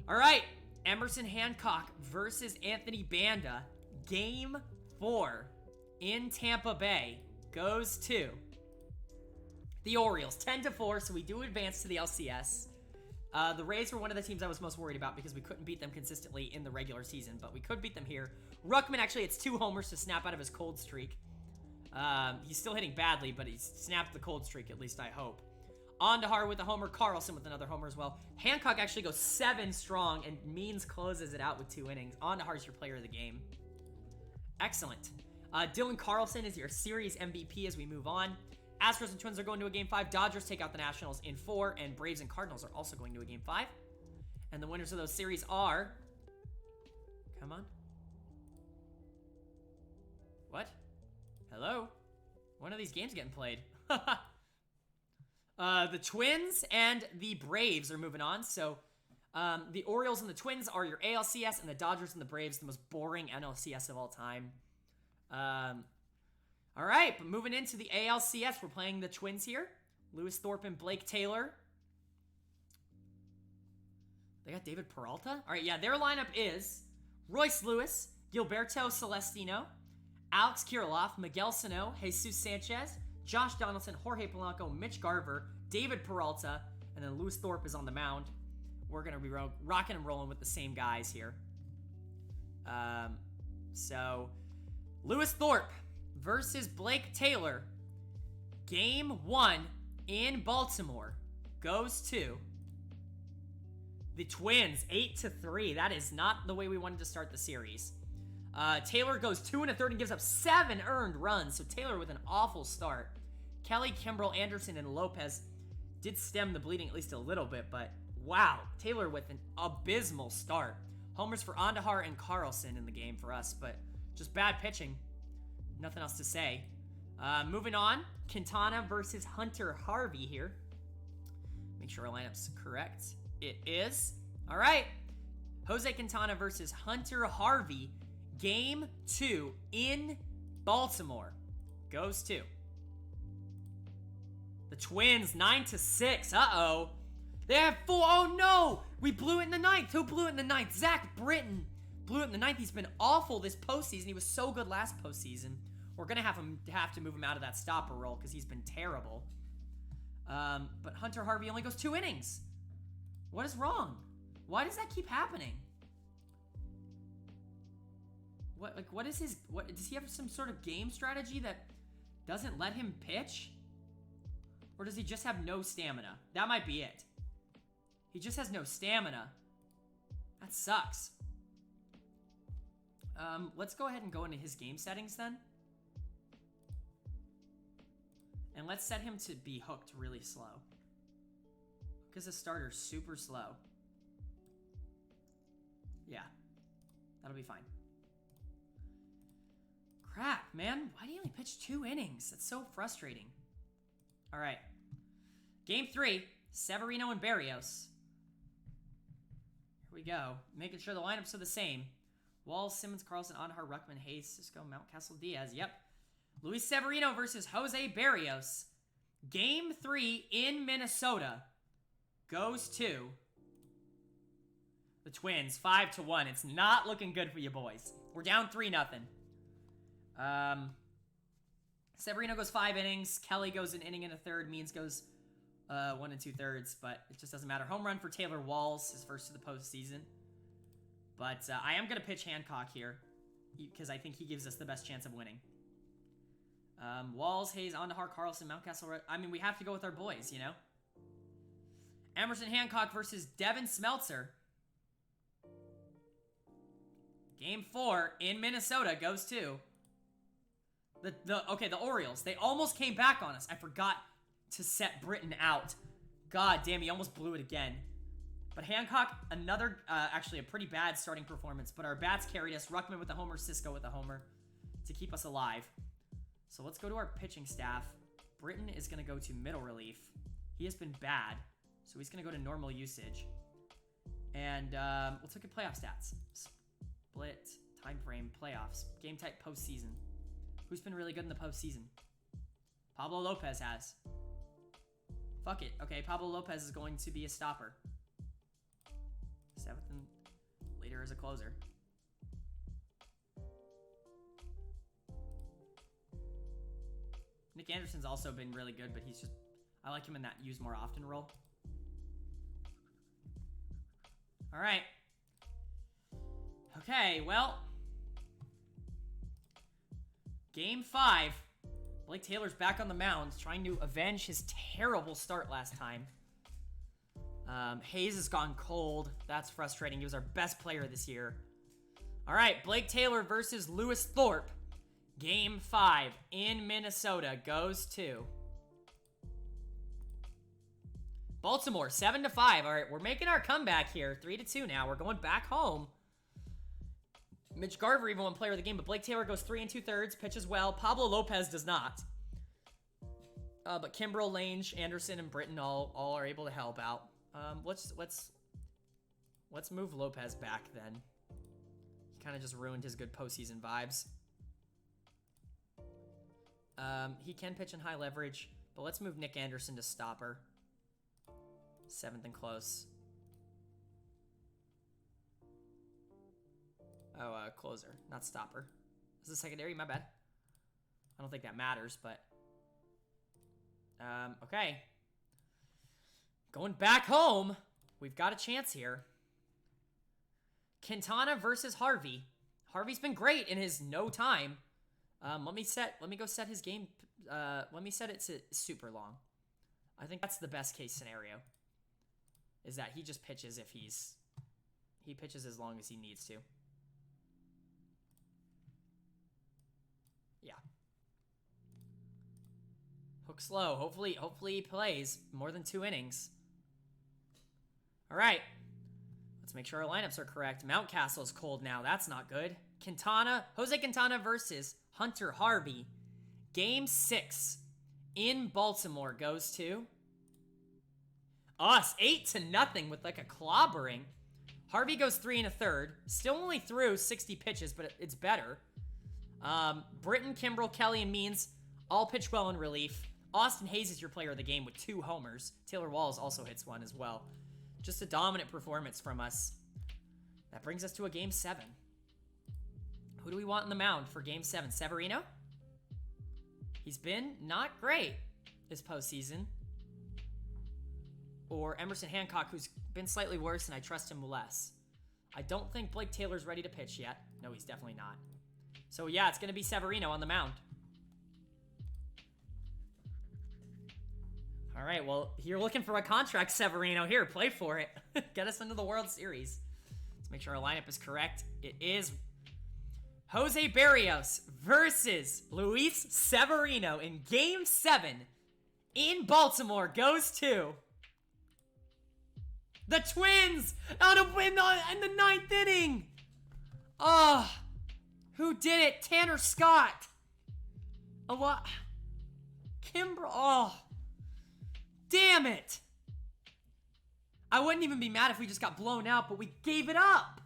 All right. Emerson Hancock versus Anthony Banda. Game 4 in Tampa Bay goes to the Orioles. 10-4, so we do advance to the LCS. The Rays were one of the teams I was most worried about because we couldn't beat them consistently in the regular season, but we could beat them here. Ruckman actually hits 2 homers to snap out of his cold streak. He's still hitting badly, but he's snapped the cold streak, at least I hope. Andahar with a homer, Carlson with another homer as well. Hancock actually goes 7 strong, and Means closes it out with 2 innings. Andahar's your player of the game. Excellent. Dylan Carlson is your series MVP as we move on. Astros and Twins are going to a Game 5. Dodgers take out the Nationals in 4, and Braves and Cardinals are also going to a Game 5. And the winners of those series are... Come on. What? Hello? One of these games getting played. The Twins and the Braves are moving on. So, the Orioles and the Twins are your ALCS, and the Dodgers and the Braves, the most boring NLCS of all time. All right, but moving into the ALCS, we're playing the Twins here. Lewis Thorpe and Blake Taylor. They got David Peralta? All right, yeah, their lineup is Royce Lewis, Gilberto Celestino, Alex Kirilloff, Miguel Sano, Jesus Sanchez, Josh Donaldson, Jorge Polanco, Mitch Garver, David Peralta, and then Lewis Thorpe is on the mound. We're going to be rocking and rolling with the same guys here. So, Lewis Thorpe versus Blake Taylor. Game 1 in Baltimore goes to the Twins, 8-3. That is not the way we wanted to start the series. Taylor goes 2 1/3 and gives up 7 earned runs. So Taylor with an awful start. Kelly, Kimbrel, Anderson, and Lopez did stem the bleeding at least a little bit, but wow, Taylor with an abysmal start. Homers for Andahar and Carlson in the game for us, but just bad pitching. Nothing else to say. Moving on, Quintana versus Hunter Harvey here. Make sure our lineup's correct. It is. All right. Jose Quintana versus Hunter Harvey. Game 2 in Baltimore goes to the Twins, 9-6. Uh-oh. They have 4. Oh, no. We blew it in the 9th. Who blew it in the 9th? Zach Britton blew it in the 9th. He's been awful this postseason. He was so good last postseason. We're going to have to move him out of that stopper role because he's been terrible. But Hunter Harvey only goes 2 innings. What is wrong? Why does that keep happening? What is his... Does he have some sort of game strategy that doesn't let him pitch? Or does he just have no stamina? That might be it. He just has no stamina. That sucks. Let's go ahead and go into his game settings then. And let's set him to be hooked really slow. Because the starter's super slow. Yeah. That'll be fine. Crap, man. Why do you only pitch 2 innings? That's so frustrating. All right. Game 3. Severino and Berrios. Here we go. Making sure the lineups are the same. Walls, Simmons, Carlson, Andahar, Ruckman, Hayes, Cisco, Mountcastle, Diaz. Yep. Luis Severino versus Jose Berrios. Game 3 in Minnesota goes to the Twins, 5-1. It's not looking good for you boys. We're down 3-0. Severino goes 5 innings. Kelly goes an inning and a third. Means goes 1 2/3, but it just doesn't matter. Home run for Taylor Walls, his first to the postseason. But I am going to pitch Hancock here because I think he gives us the best chance of winning. Walls, Hayes, Ondahar, Carlson, Mountcastle. I mean, we have to go with our boys, you know? Emerson Hancock versus Devin Smeltzer. Game 4 in Minnesota goes to the Orioles. They almost came back on us. I forgot to set Britton out. God damn, he almost blew it again. But Hancock, actually a pretty bad starting performance, but our bats carried us. Ruckman with the homer, Cisco with the homer to keep us alive. So let's go to our pitching staff. Britton is going to go to middle relief. He has been bad, so he's going to go to normal usage. And let's look at playoff stats. Split, time frame, playoffs, game type, postseason. Who's been really good in the postseason? Pablo Lopez has. Fuck it. Okay, Pablo Lopez is going to be a stopper. 7th and later as a closer. Nick Anderson's also been really good, but he's just... I like him in that use more often role. All right. Okay, well... Game 5. Blake Taylor's back on the mound, trying to avenge his terrible start last time. Hayes has gone cold. That's frustrating. He was our best player this year. All right, Blake Taylor versus Lewis Thorpe. Game 5 in Minnesota goes to Baltimore, 7-5. All right, we're making our comeback here. 3-2 now. We're going back home. Mitch Garver even won player of the game, but Blake Taylor goes 3 2/3, pitches well. Pablo Lopez does not. But Kimbrel, Lange, Anderson, and Britton all are able to help out. Let's move Lopez back then. He kind of just ruined his good postseason vibes. He can pitch in high leverage, but let's move Nick Anderson to stopper. 7th and close. Oh, closer, not stopper. This is secondary, my bad. I don't think that matters, but... okay. Going back home, we've got a chance here. Quintana versus Harvey. Harvey's been great in his no time. Let me go set his game. Let me set it to super long. I think that's the best case scenario. Is that he just pitches if he pitches as long as he needs to. Yeah. Hook slow. Hopefully he plays more than 2 innings. All right. Let's make sure our lineups are correct. Mountcastle is cold now. That's not good. Jose Quintana versus Hunter Harvey. Game 6 in Baltimore goes to us. 8-0 with like a clobbering. Harvey goes 3 1/3. Still only threw 60 pitches, but it's better. Britton, Kimbrel, Kelly, and Means all pitch well in relief. Austin Hayes is your player of the game with 2 homers. Taylor Walls also hits 1 as well. Just a dominant performance from us. That brings us to a Game 7. Who do we want in the mound for Game 7? Severino? He's been not great this postseason. Or Emerson Hancock, who's been slightly worse, and I trust him less. I don't think Blake Taylor's ready to pitch yet. No, he's definitely not. So, yeah, it's going to be Severino on the mound. All right, well, you're looking for a contract, Severino. Here, play for it. Get us into the World Series. Let's make sure our lineup is correct. It is Jose Barrios versus Luis Severino in Game 7 in Baltimore goes to the Twins on a win in the 9th inning. Oh, who did it? Tanner Scott. A lot. Kimbrel. Oh, damn it. I wouldn't even be mad if we just got blown out, but we gave it up.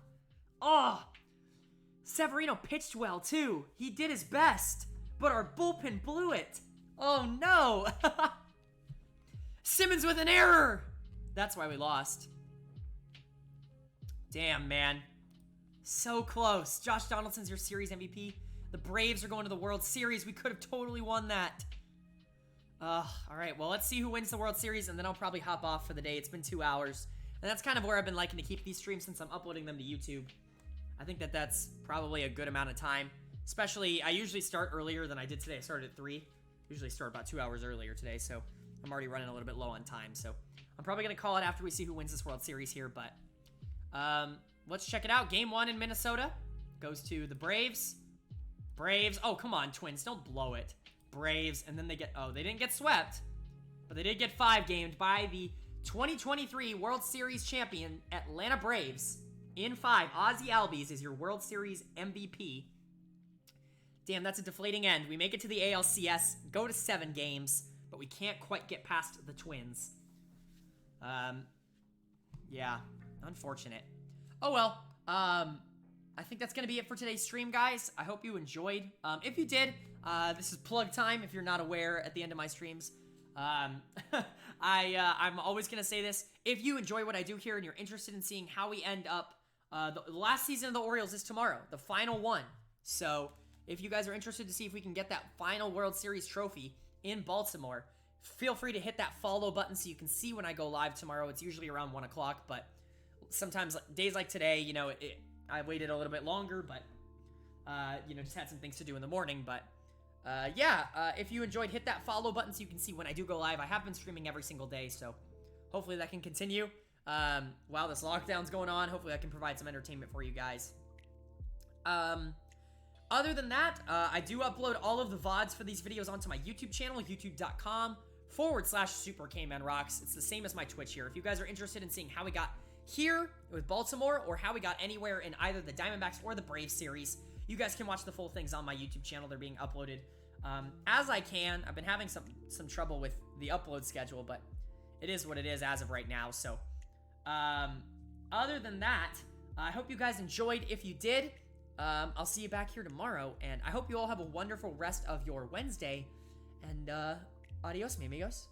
Oh, Severino pitched well, too. He did his best, but our bullpen blew it. Oh, no. Simmons with an error. That's why we lost. Damn, man. So close. Josh Donaldson's your series MVP. The Braves are going to the World Series. We could have totally won that. All right, well, let's see who wins the World Series, and then I'll probably hop off for the day. It's been 2 hours, and that's kind of where I've been liking to keep these streams since I'm uploading them to YouTube. I think that that's probably a good amount of time, especially I usually start earlier than I did today. I started at 3. Usually start about 2 hours earlier today, so I'm already running a little bit low on time, so I'm probably going to call it after we see who wins this World Series here, but let's check it out. Game 1 in Minnesota goes to the Braves. Braves. Oh, come on, Twins. Don't blow it. Braves, and then they get, oh, they didn't get swept, but they did get 5-gamed by the 2023 World Series champion Atlanta Braves in 5. Ozzie Albies is your World Series MVP. Damn, that's a deflating end. We make it to the ALCS, go to 7 games, but we can't quite get past the Twins. Yeah, unfortunate. Oh well, I think that's going to be it for today's stream, guys. I hope you enjoyed. If you did, this is plug time if you're not aware at the end of my streams. I'm always going to say this. If you enjoy what I do here and you're interested in seeing how we end up, the last season of the Orioles is tomorrow, the final one. So if you guys are interested to see if we can get that final World Series trophy in Baltimore, feel free to hit that follow button so you can see when I go live tomorrow. It's usually around 1 o'clock, but sometimes days like today, you know, I waited a little bit longer, but, you know, just had some things to do in the morning. But, yeah, if you enjoyed, hit that follow button so you can see when I do go live. I have been streaming every single day, so hopefully that can continue. While this lockdown's going on, hopefully I can provide some entertainment for you guys. Other than that, I do upload all of the VODs for these videos onto my YouTube channel, youtube.com/SuperKmanrocks. It's the same as my Twitch here. If you guys are interested in seeing how we got here with Baltimore or how we got anywhere in either the Diamondbacks or the Braves series, you guys can watch the full things on my YouTube channel. They're being uploaded as I can. I've been having some trouble with the upload schedule, but it is what it is as of right now. So other than that, I hope you guys enjoyed. If you did, I'll see you back here tomorrow, and I hope you all have a wonderful rest of your Wednesday, and adios, mi amigos.